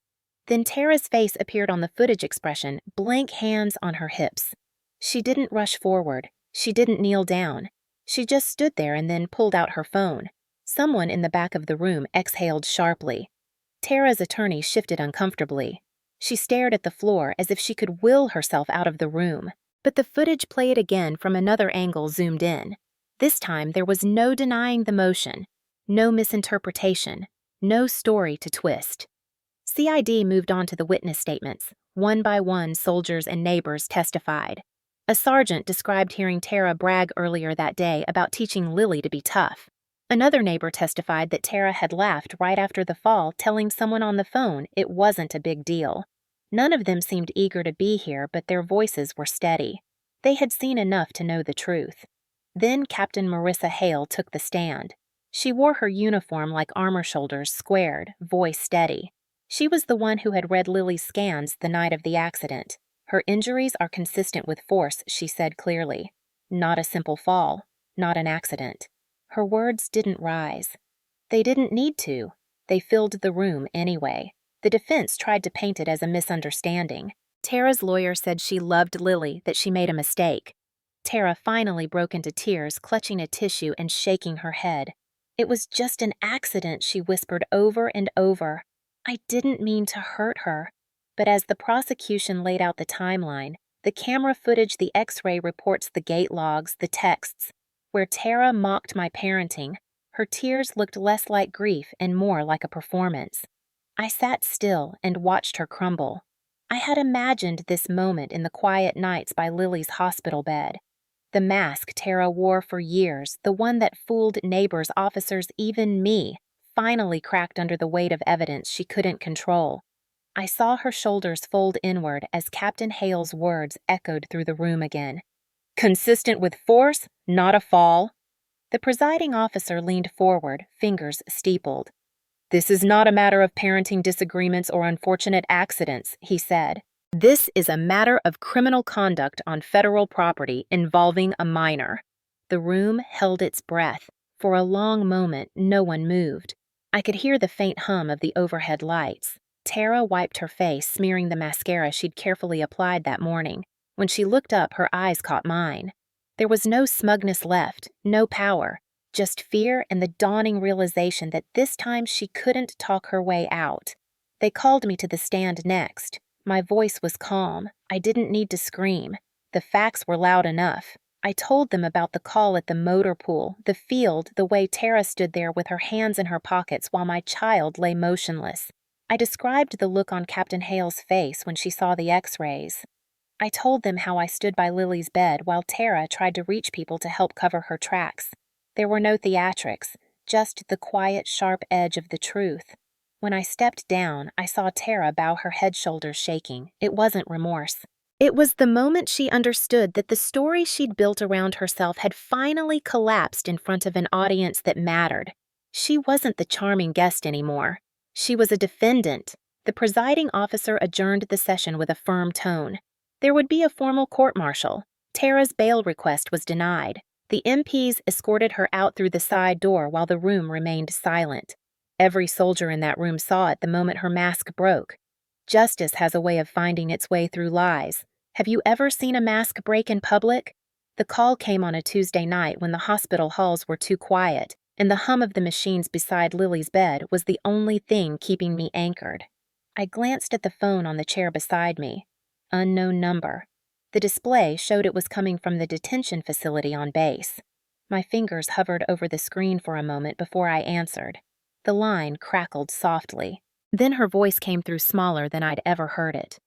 Then Tara's face appeared on the footage expression, blank hands on her hips. She didn't rush forward. She didn't kneel down. She just stood there and then pulled out her phone. Someone in the back of the room exhaled sharply. Tara's attorney shifted uncomfortably. She stared at the floor as if she could will herself out of the room. But the footage played again from another angle zoomed in. This time there was no denying the motion, no misinterpretation, no story to twist. CID moved on to the witness statements. One by one, soldiers and neighbors testified. A sergeant described hearing Tara brag earlier that day about teaching Lily to be tough. Another neighbor testified that Tara had laughed right after the fall, telling someone on the phone it wasn't a big deal. None of them seemed eager to be here, but their voices were steady. They had seen enough to know the truth. Then Captain Marissa Hale took the stand. She wore her uniform like armor shoulders squared, voice steady. She was the one who had read Lily's scans the night of the accident. Her injuries are consistent with force, she said clearly. Not a simple fall, not an accident. Her words didn't rise. They didn't need to. They filled the room anyway. The defense tried to paint it as a misunderstanding. Tara's lawyer said she loved Lily, that she made a mistake. Tara finally broke into tears, clutching a tissue and shaking her head. It was just an accident, she whispered over and over. I didn't mean to hurt her. But as the prosecution laid out the timeline, the camera footage, the X-ray reports, the gate logs, the texts, where Tara mocked my parenting, her tears looked less like grief and more like a performance. I sat still and watched her crumble. I had imagined this moment in the quiet nights by Lily's hospital bed. The mask Tara wore for years, the one that fooled neighbors, officers, even me, finally cracked under the weight of evidence she couldn't control. I saw her shoulders fold inward as Captain Hale's words echoed through the room again. Consistent with force, not a fall. The presiding officer leaned forward, fingers steepled. This is not a matter of parenting disagreements or unfortunate accidents, he said. This is a matter of criminal conduct on federal property involving a minor. The room held its breath. For a long moment, no one moved. I could hear the faint hum of the overhead lights. Tara wiped her face, smearing the mascara she'd carefully applied that morning. When she looked up, her eyes caught mine. There was no smugness left, no power, just fear and the dawning realization that this time she couldn't talk her way out. They called me to the stand next. My voice was calm. I didn't need to scream. The facts were loud enough. I told them about the call at the motor pool, the field, the way Tara stood there with her hands in her pockets while my child lay motionless. I described the look on Captain Hale's face when she saw the X-rays. I told them how I stood by Lily's bed while Tara tried to reach people to help cover her tracks. There were no theatrics, just the quiet, sharp edge of the truth. When I stepped down, I saw Tara bow her head, shoulders shaking. It wasn't remorse. It was the moment she understood that the story she'd built around herself had finally collapsed in front of an audience that mattered. She wasn't the charming guest anymore. She was a defendant. The presiding officer adjourned the session with a firm tone. There would be a formal court-martial. Tara's bail request was denied. The MPs escorted her out through the side door while the room remained silent. Every soldier in that room saw it the moment her mask broke. Justice has a way of finding its way through lies. Have you ever seen a mask break in public? The call came on a Tuesday night when the hospital halls were too quiet, and the hum of the machines beside Lily's bed was the only thing keeping me anchored. I glanced at the phone on the chair beside me. Unknown number. The display showed it was coming from the detention facility on base. My fingers hovered over the screen for a moment before I answered. The line crackled softly. Then her voice came through smaller than I'd ever heard it.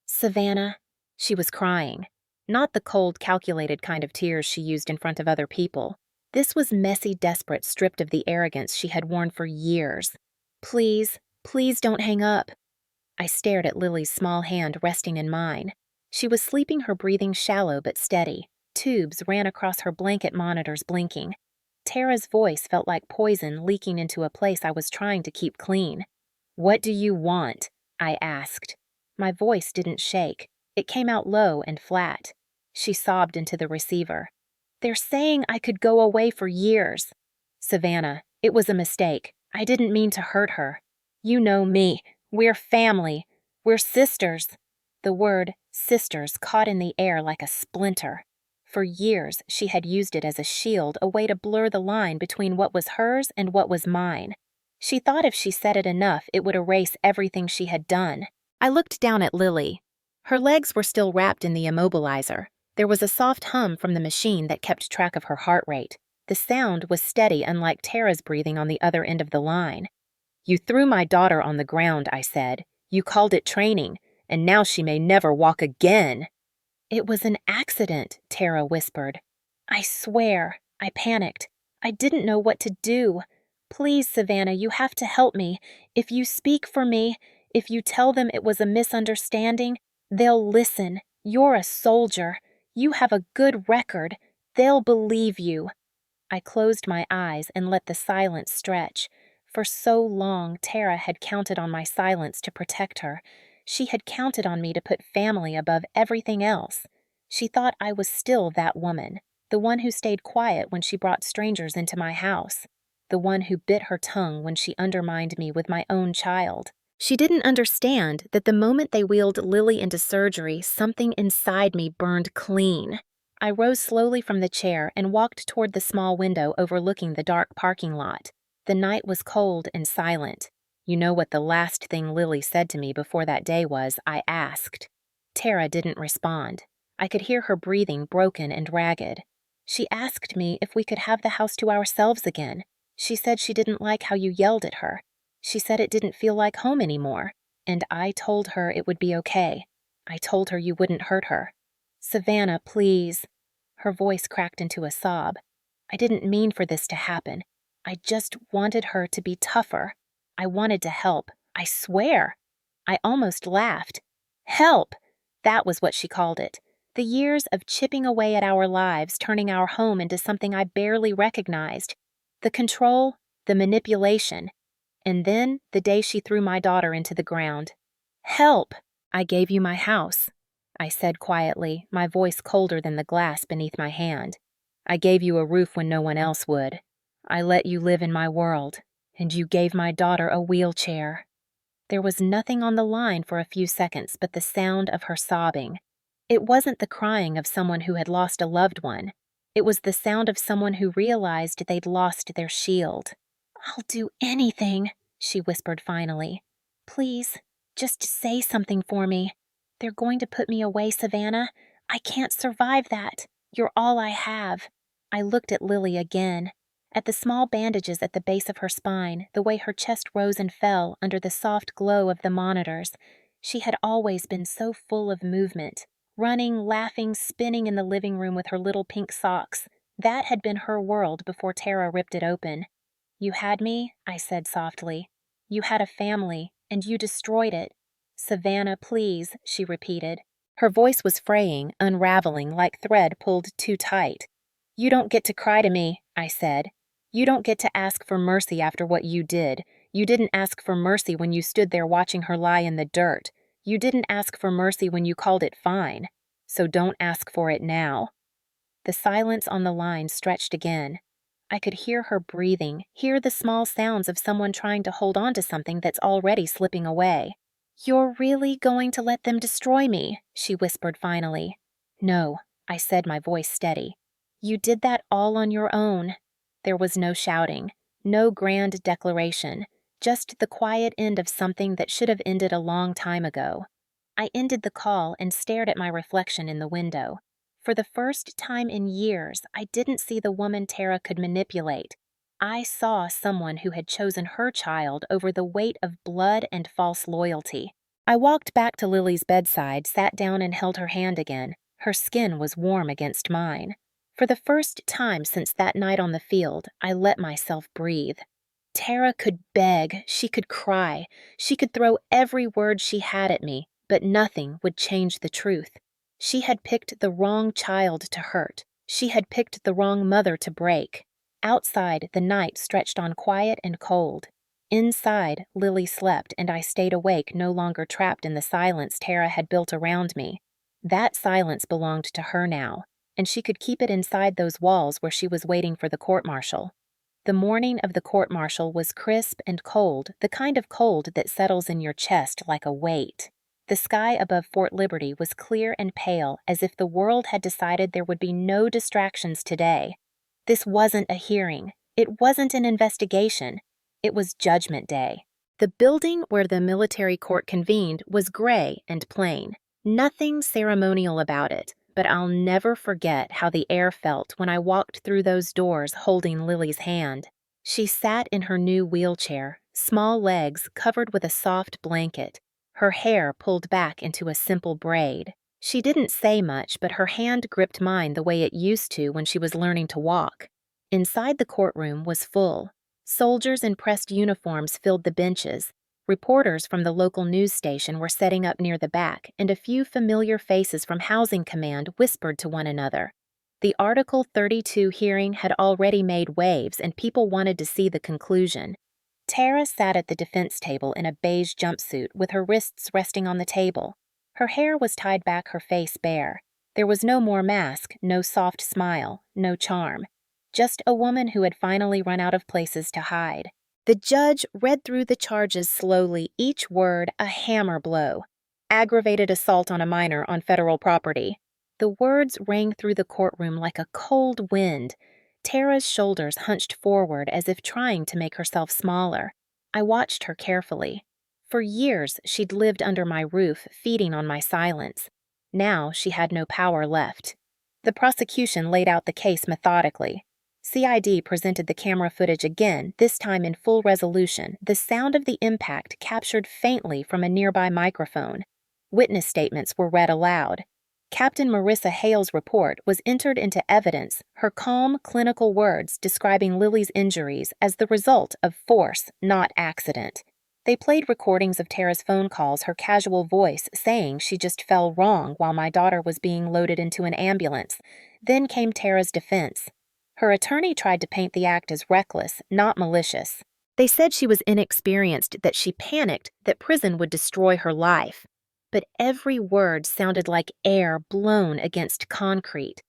Savannah. She was crying. Not the cold, calculated kind of tears she used in front of other people. This was messy, desperate, stripped of the arrogance she had worn for years. Please, please don't hang up. I stared at Lily's small hand resting in mine. She was sleeping, her breathing shallow but steady. Tubes ran across her blanket monitors, blinking. Tara's voice felt like poison leaking into a place I was trying to keep clean. What do you want? I asked. My voice didn't shake. It came out low and flat. She sobbed into the receiver. They're saying I could go away for years. Savannah, it was a mistake. I didn't mean to hurt her. You know me. We're family. We're sisters." The word sisters caught in the air like a splinter. For years, she had used it as a shield, a way to blur the line between what was hers and what was mine. She thought if she said it enough, it would erase everything she had done. I looked down at Lily. Her legs were still wrapped in the immobilizer. There was a soft hum from the machine that kept track of her heart rate. The sound was steady, unlike Tara's breathing on the other end of the line. "You threw my daughter on the ground," I said. "You called it training, and now she may never walk again." "It was an accident," Tara whispered. "I swear." I panicked. I didn't know what to do. "Please, Savannah, you have to help me. If you speak for me, if you tell them it was a misunderstanding, they'll listen. You're a soldier. You have a good record. They'll believe you." I closed my eyes and let the silence stretch. For so long, Tara had counted on my silence to protect her. She had counted on me to put family above everything else. She thought I was still that woman, the one who stayed quiet when she brought strangers into my house, the one who bit her tongue when she undermined me with my own child. She didn't understand that the moment they wheeled Lily into surgery, something inside me burned clean. I rose slowly from the chair and walked toward the small window overlooking the dark parking lot. The night was cold and silent. "You know what the last thing Lily said to me before that day was?" I asked. Tara didn't respond. I could hear her breathing broken and ragged. "She asked me if we could have the house to ourselves again. She said she didn't like how you yelled at her. She said it didn't feel like home anymore. And I told her it would be okay. I told her you wouldn't hurt her." "Savannah, please." Her voice cracked into a sob. "I didn't mean for this to happen. I just wanted her to be tougher. I wanted to help. I swear." I almost laughed. Help! That was what she called it. The years of chipping away at our lives, turning our home into something I barely recognized. The control, the manipulation. And then, the day she threw my daughter into the ground. "Help! I gave you my house," I said quietly, my voice colder than the glass beneath my hand. "I gave you a roof when no one else would. I let you live in my world, and you gave my daughter a wheelchair." There was nothing on the line for a few seconds but the sound of her sobbing. It wasn't the crying of someone who had lost a loved one. It was the sound of someone who realized they'd lost their shield. "I'll do anything," she whispered finally. "Please, just say something for me. They're going to put me away, Savannah. I can't survive that. You're all I have." I looked at Lily again, at the small bandages at the base of her spine, the way her chest rose and fell under the soft glow of the monitors. She had always been so full of movement, running, laughing, spinning in the living room with her little pink socks. That had been her world before Tara ripped it open. "You had me," I said softly. "You had a family, and you destroyed it." "Savannah, please," she repeated. Her voice was fraying, unraveling like thread pulled too tight. "You don't get to cry to me," I said. "You don't get to ask for mercy after what you did. You didn't ask for mercy when you stood there watching her lie in the dirt. You didn't ask for mercy when you called it fine. So don't ask for it now." The silence on the line stretched again. I could hear her breathing, hear the small sounds of someone trying to hold on to something that's already slipping away. "You're really going to let them destroy me?" she whispered finally. "No," I said, my voice steady. "You did that all on your own." There was no shouting, no grand declaration, just the quiet end of something that should have ended a long time ago. I ended the call and stared at my reflection in the window. For the first time in years, I didn't see the woman Tara could manipulate. I saw someone who had chosen her child over the weight of blood and false loyalty. I walked back to Lily's bedside, sat down and held her hand again. Her skin was warm against mine. For the first time since that night on the field, I let myself breathe. Tara could beg, she could cry, she could throw every word she had at me, but nothing would change the truth. She had picked the wrong child to hurt. She had picked the wrong mother to break. Outside, the night stretched on quiet and cold. Inside, Lily slept, and I stayed awake, no longer trapped in the silence Tara had built around me. That silence belonged to her now, and she could keep it inside those walls where she was waiting for the court-martial. The morning of the court-martial was crisp and cold, the kind of cold that settles in your chest like a weight. The sky above Fort Liberty was clear and pale, as if the world had decided there would be no distractions today. This wasn't a hearing. It wasn't an investigation. It was Judgment Day. The building where the military court convened was gray and plain. Nothing ceremonial about it, but I'll never forget how the air felt when I walked through those doors holding Lily's hand. She sat in her new wheelchair, small legs covered with a soft blanket, her hair pulled back into a simple braid. She didn't say much, but her hand gripped mine the way it used to when she was learning to walk. Inside the courtroom was full. Soldiers in pressed uniforms filled the benches. Reporters from the local news station were setting up near the back, and a few familiar faces from Housing Command whispered to one another. The Article 32 hearing had already made waves, and people wanted to see the conclusion. Tara sat at the defense table in a beige jumpsuit with her wrists resting on the table. Her hair was tied back, her face bare. There was no more mask, no soft smile, no charm. Just a woman who had finally run out of places to hide. The judge read through the charges slowly, each word a hammer blow. Aggravated assault on a minor on federal property. The words rang through the courtroom like a cold wind. Tara's shoulders hunched forward as if trying to make herself smaller. I watched her carefully. For years, she'd lived under my roof, feeding on my silence. Now she had no power left. The prosecution laid out the case methodically. CID presented the camera footage again, this time in full resolution, the sound of the impact captured faintly from a nearby microphone. Witness statements were read aloud. Captain Marissa Hale's report was entered into evidence, her calm, clinical words describing Lily's injuries as the result of force, not accident. They played recordings of Tara's phone calls, her casual voice saying she just fell wrong while my daughter was being loaded into an ambulance. Then came Tara's defense. Her attorney tried to paint the act as reckless, not malicious. They said she was inexperienced, that she panicked, that prison would destroy her life. But every word sounded like air blown against concrete.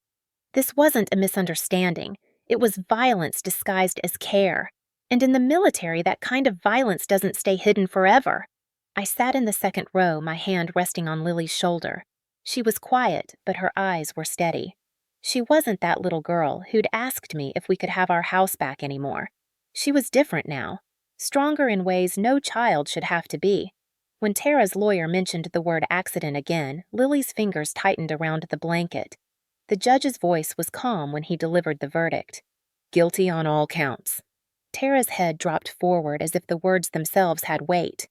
This wasn't a misunderstanding. It was violence disguised as care. And in the military, that kind of violence doesn't stay hidden forever. I sat in the second row, my hand resting on Lily's shoulder. She was quiet, but her eyes were steady. She wasn't that little girl who'd asked me if we could have our house back anymore. She was different now, stronger in ways no child should have to be. When Tara's lawyer mentioned the word accident again, Lily's fingers tightened around the blanket. The judge's voice was calm when he delivered the verdict. Guilty on all counts. Tara's head dropped forward as if the words themselves had weight.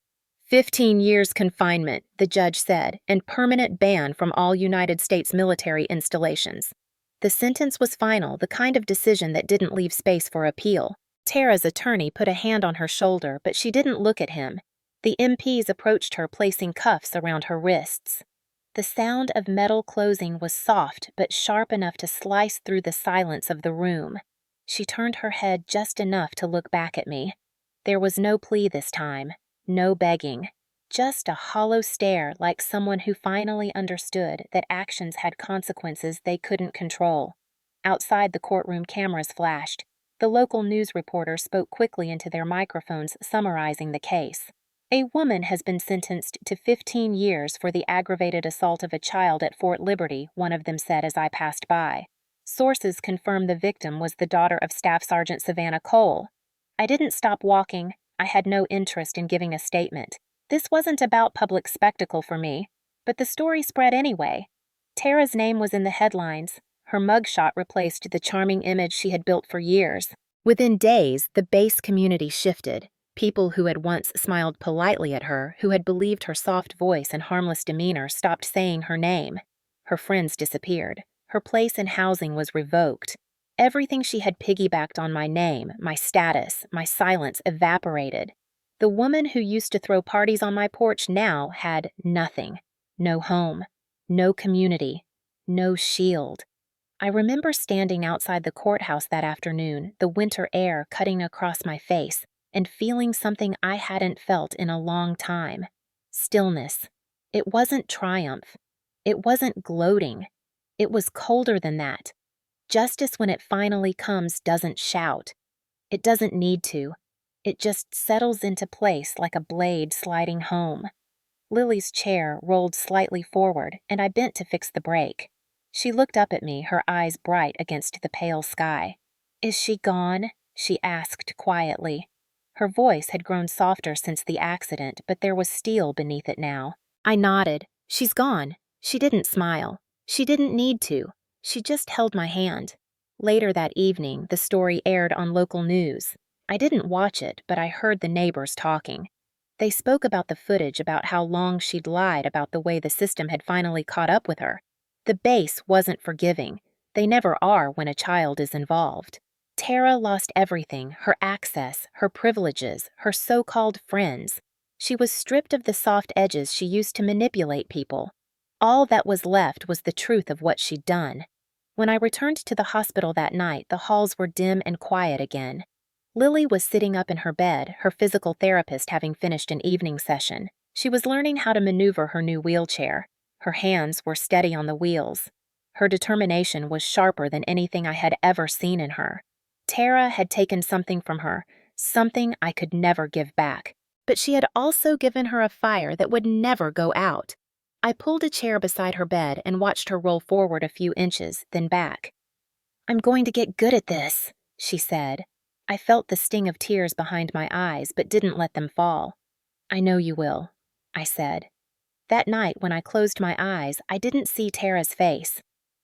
15 years confinement, the judge said, and permanent ban from all United States military installations. The sentence was final, the kind of decision that didn't leave space for appeal. Tara's attorney put a hand on her shoulder, but she didn't look at him. The MPs approached her, placing cuffs around her wrists. The sound of metal closing was soft but sharp enough to slice through the silence of the room. She turned her head just enough to look back at me. There was no plea this time, no begging, just a hollow stare like someone who finally understood that actions had consequences they couldn't control. Outside, the courtroom cameras flashed. The local news reporters spoke quickly into their microphones, summarizing the case. A woman has been sentenced to 15 years for the aggravated assault of a child at Fort Liberty, one of them said as I passed by. Sources confirm the victim was the daughter of Staff Sergeant Savannah Cole. I didn't stop walking. I had no interest in giving a statement. This wasn't about public spectacle for me, but the story spread anyway. Tara's name was in the headlines. Her mugshot replaced the charming image she had built for years. Within days, the base community shifted. People who had once smiled politely at her, who had believed her soft voice and harmless demeanor, stopped saying her name. Her friends disappeared. Her place in housing was revoked. Everything she had piggybacked on, my name, my status, my silence, evaporated. The woman who used to throw parties on my porch now had nothing. No home, no community, no shield. I remember standing outside the courthouse that afternoon, the winter air cutting across my face, and feeling something I hadn't felt in a long time. Stillness. It wasn't triumph. It wasn't gloating. It was colder than that. Justice, when it finally comes, doesn't shout. It doesn't need to. It just settles into place like a blade sliding home. Lily's chair rolled slightly forward, and I bent to fix the brake. She looked up at me, her eyes bright against the pale sky. "Is she gone?" she asked quietly. Her voice had grown softer since the accident, but there was steel beneath it now. I nodded. "She's gone." She didn't smile. She didn't need to. She just held my hand. Later that evening, the story aired on local news. I didn't watch it, but I heard the neighbors talking. They spoke about the footage, about how long she'd lied about the way the system had finally caught up with her. The base wasn't forgiving. They never are when a child is involved. Tara lost everything, her access, her privileges, her so-called friends. She was stripped of the soft edges she used to manipulate people. All that was left was the truth of what she'd done. When I returned to the hospital that night, the halls were dim and quiet again. Lily was sitting up in her bed, her physical therapist having finished an evening session. She was learning how to maneuver her new wheelchair. Her hands were steady on the wheels. Her determination was sharper than anything I had ever seen in her. Tara had taken something from her, something I could never give back. But she had also given her a fire that would never go out. I pulled a chair beside her bed and watched her roll forward a few inches, then back. "I'm going to get good at this," she said. I felt the sting of tears behind my eyes, but didn't let them fall. "I know you will," I said. That night, when I closed my eyes, I didn't see Tara's face.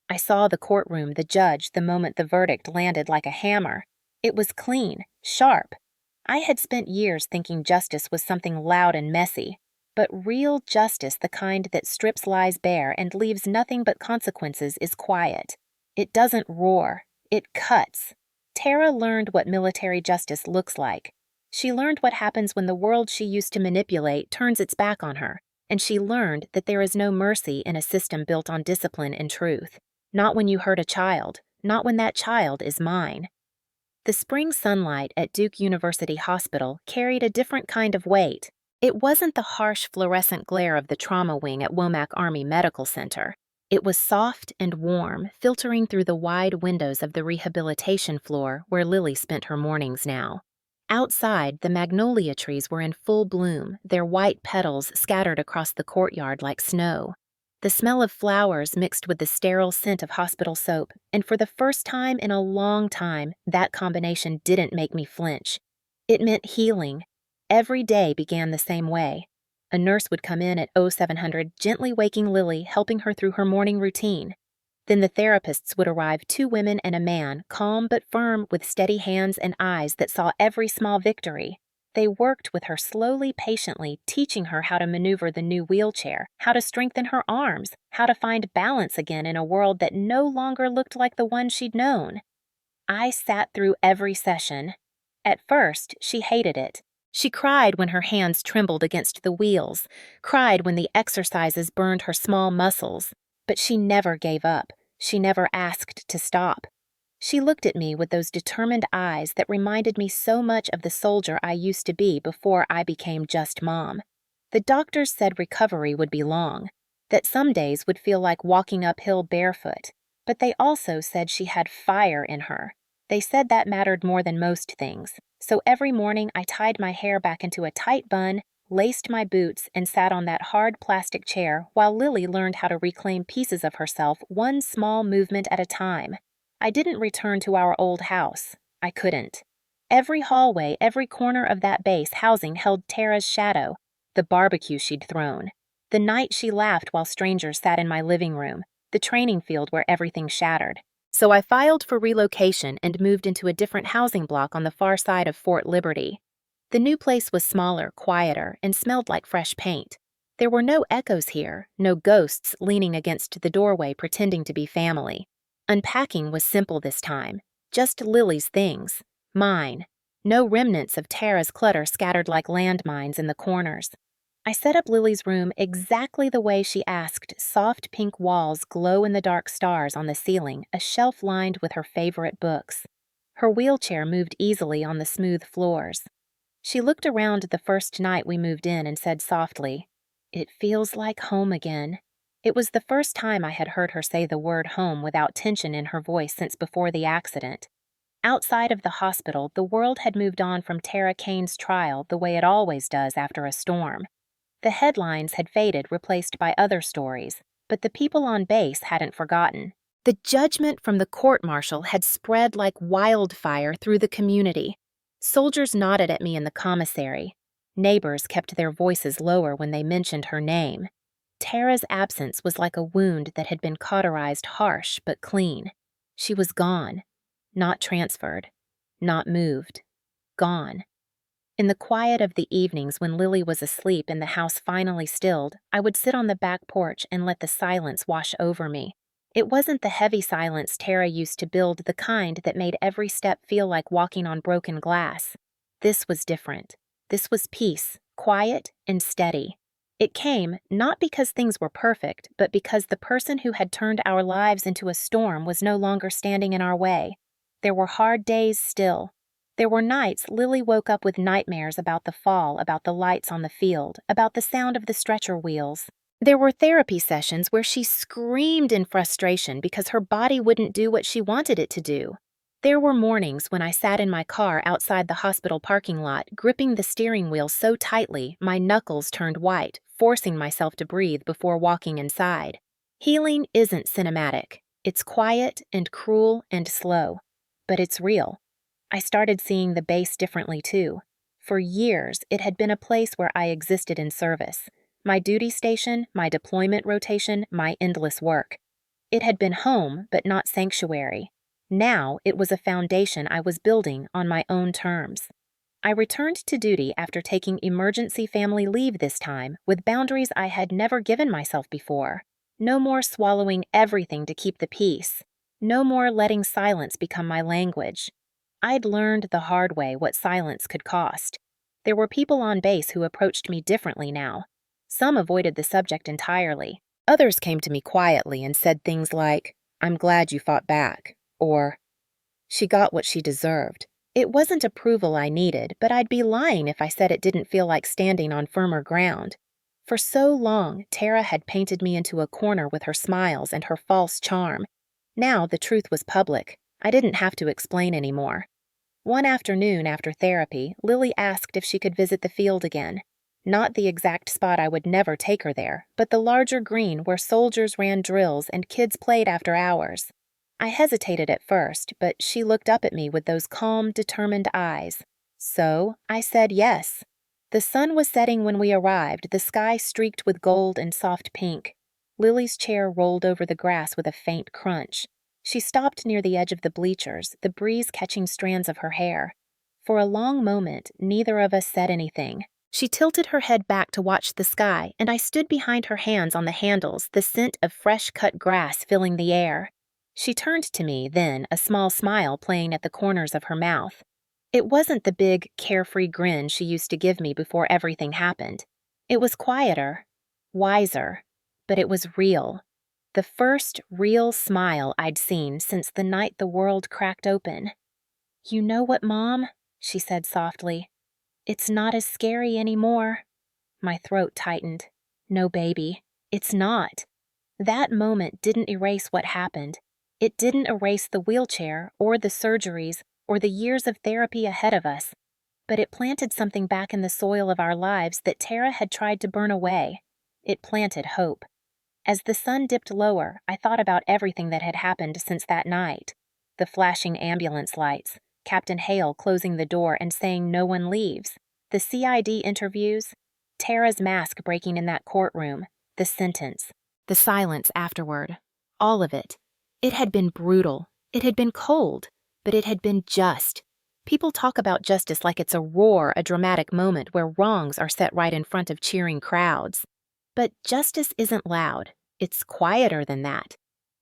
I saw the courtroom, the judge, the moment the verdict landed like a hammer. It was clean, sharp. I had spent years thinking justice was something loud and messy, but real justice, the kind that strips lies bare and leaves nothing but consequences, is quiet. It doesn't roar. It cuts. Tara learned what military justice looks like. She learned what happens when the world she used to manipulate turns its back on her, and she learned that there is no mercy in a system built on discipline and truth. Not when you hurt a child, not when that child is mine. The spring sunlight at Duke University Hospital carried a different kind of weight. It wasn't the harsh fluorescent glare of the trauma wing at Womack Army Medical Center. It was soft and warm, filtering through the wide windows of the rehabilitation floor where Lily spent her mornings now. Outside, the magnolia trees were in full bloom, their white petals scattered across the courtyard like snow. The smell of flowers mixed with the sterile scent of hospital soap, and for the first time in a long time, that combination didn't make me flinch. It meant healing. Every day began the same way. A nurse would come in at 0700, gently waking Lily, helping her through her morning routine. Then the therapists would arrive, 2 women and a man, calm but firm, with steady hands and eyes that saw every small victory. They worked with her slowly, patiently, teaching her how to maneuver the new wheelchair, how to strengthen her arms, how to find balance again in a world that no longer looked like the one she'd known. I sat through every session. At first, she hated it. She cried when her hands trembled against the wheels, cried when the exercises burned her small muscles. But she never gave up. She never asked to stop. She looked at me with those determined eyes that reminded me so much of the soldier I used to be before I became just Mom. The doctors said recovery would be long, that some days would feel like walking uphill barefoot, but they also said she had fire in her. They said that mattered more than most things, so every morning I tied my hair back into a tight bun, laced my boots, and sat on that hard plastic chair while Lily learned how to reclaim pieces of herself, one small movement at a time. I didn't return to our old house. I couldn't. Every hallway, every corner of that base housing held Tara's shadow, the barbecue she'd thrown, the night she laughed while strangers sat in my living room, the training field where everything shattered. So I filed for relocation and moved into a different housing block on the far side of Fort Liberty. The new place was smaller, quieter, and smelled like fresh paint. There were no echoes here, no ghosts leaning against the doorway pretending to be family. Unpacking was simple this time, just Lily's things, mine. No remnants of Tara's clutter scattered like landmines in the corners. I set up Lily's room exactly the way she asked, soft pink walls, glow-in-the-dark stars on the ceiling, a shelf lined with her favorite books. Her wheelchair moved easily on the smooth floors. She looked around the first night we moved in and said softly, "It feels like home again." It was the first time I had heard her say the word home without tension in her voice since before the accident. Outside of the hospital, the world had moved on from Tara Kane's trial the way it always does after a storm. The headlines had faded, replaced by other stories, but the people on base hadn't forgotten. The judgment from the court-martial had spread like wildfire through the community. Soldiers nodded at me in the commissary. Neighbors kept their voices lower when they mentioned her name. Tara's absence was like a wound that had been cauterized, harsh but clean. She was gone. Not transferred. Not moved. Gone. In the quiet of the evenings when Lily was asleep and the house finally stilled, I would sit on the back porch and let the silence wash over me. It wasn't the heavy silence Tara used to build, the kind that made every step feel like walking on broken glass. This was different. This was peace, quiet and steady. It came not because things were perfect, but because the person who had turned our lives into a storm was no longer standing in our way. There were hard days still. There were nights Lily woke up with nightmares about the fall, about the lights on the field, about the sound of the stretcher wheels. There were therapy sessions where she screamed in frustration because her body wouldn't do what she wanted it to do. There were mornings when I sat in my car outside the hospital parking lot, gripping the steering wheel so tightly my knuckles turned white, forcing myself to breathe before walking inside. Healing isn't cinematic. It's quiet and cruel and slow. But it's real. I started seeing the base differently too. For years, it had been a place where I existed in service. My duty station, my deployment rotation, my endless work. It had been home, but not sanctuary. Now, it was a foundation I was building on my own terms. I returned to duty after taking emergency family leave this time, with boundaries I had never given myself before. No more swallowing everything to keep the peace. No more letting silence become my language. I'd learned the hard way what silence could cost. There were people on base who approached me differently now. Some avoided the subject entirely. Others came to me quietly and said things like, "I'm glad you fought back," or, "She got what she deserved." It wasn't approval I needed, but I'd be lying if I said it didn't feel like standing on firmer ground. For so long, Tara had painted me into a corner with her smiles and her false charm. Now the truth was public. I didn't have to explain anymore. One afternoon after therapy, Lily asked if she could visit the field again. Not the exact spot I would never take her there, but the larger green where soldiers ran drills and kids played after hours. I hesitated at first, but she looked up at me with those calm, determined eyes. So I said yes. The sun was setting when we arrived, the sky streaked with gold and soft pink. Lily's chair rolled over the grass with a faint crunch. She stopped near the edge of the bleachers, the breeze catching strands of her hair. For a long moment, neither of us said anything. She tilted her head back to watch the sky, and I stood behind her, hands on the handles, the scent of fresh-cut grass filling the air. She turned to me then, a small smile playing at the corners of her mouth. It wasn't the big, carefree grin she used to give me before everything happened. It was quieter, wiser, but it was real. The first real smile I'd seen since the night the world cracked open. "You know what, Mom?" she said softly. "It's not as scary anymore." My throat tightened. No, baby, it's not. That moment didn't erase what happened. It didn't erase the wheelchair or the surgeries or the years of therapy ahead of us. But it planted something back in the soil of our lives that Tara had tried to burn away. It planted hope. As the sun dipped lower, I thought about everything that had happened since that night. The flashing ambulance lights, Captain Hale closing the door and saying no one leaves, the CID interviews, Tara's mask breaking in that courtroom, the sentence, the silence afterward. All of it. It had been brutal. It had been cold. But it had been just. People talk about justice like it's a roar, a dramatic moment where wrongs are set right in front of cheering crowds. But justice isn't loud. It's quieter than that.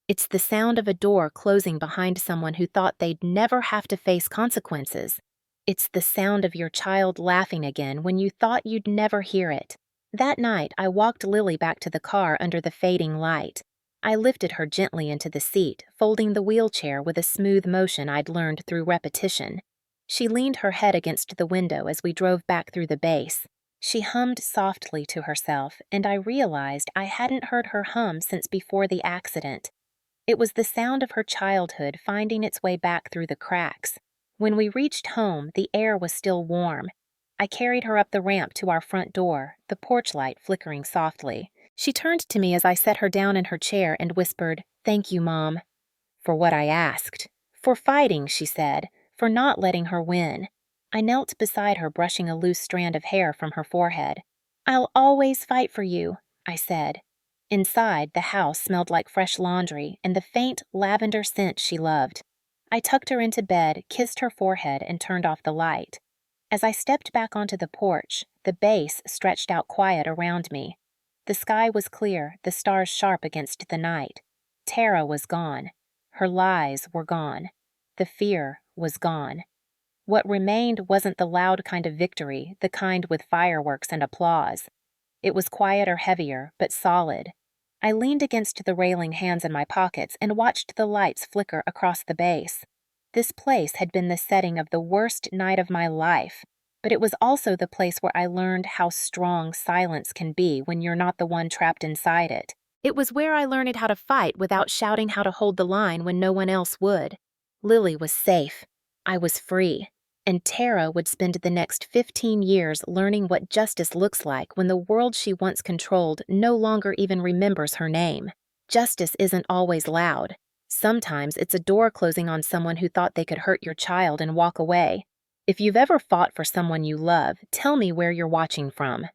It's the sound of a door closing behind someone who thought they'd never have to face consequences. It's the sound of your child laughing again when you thought you'd never hear it. That night, I walked Lily back to the car under the fading light. I lifted her gently into the seat, folding the wheelchair with a smooth motion I'd learned through repetition. She leaned her head against the window as we drove back through the base. She hummed softly to herself, and I realized I hadn't heard her hum since before the accident. It was the sound of her childhood finding its way back through the cracks. When we reached home, the air was still warm. I carried her up the ramp to our front door, the porch light flickering softly. She turned to me as I set her down in her chair and whispered, "Thank you, Mom." For what I asked. For fighting, she said, for not letting her win. I knelt beside her, brushing a loose strand of hair from her forehead. "I'll always fight for you," I said. Inside, the house smelled like fresh laundry and the faint lavender scent she loved. I tucked her into bed, kissed her forehead, and turned off the light. As I stepped back onto the porch, the base stretched out quiet around me. The sky was clear, the stars sharp against the night. Tara was gone. Her lies were gone. The fear was gone. What remained wasn't the loud kind of victory, the kind with fireworks and applause. It was quieter, heavier, but solid. I leaned against the railing, hands in my pockets, and watched the lights flicker across the base. This place had been the setting of the worst night of my life, but it was also the place where I learned how strong silence can be when you're not the one trapped inside it. It was where I learned how to fight without shouting how to hold the line when no one else would. Lily was safe. I was free. And Tara would spend the next 15 years learning what justice looks like when the world she once controlled no longer even remembers her name. Justice isn't always loud. Sometimes it's a door closing on someone who thought they could hurt your child and walk away. If you've ever fought for someone you love, tell me where you're watching from.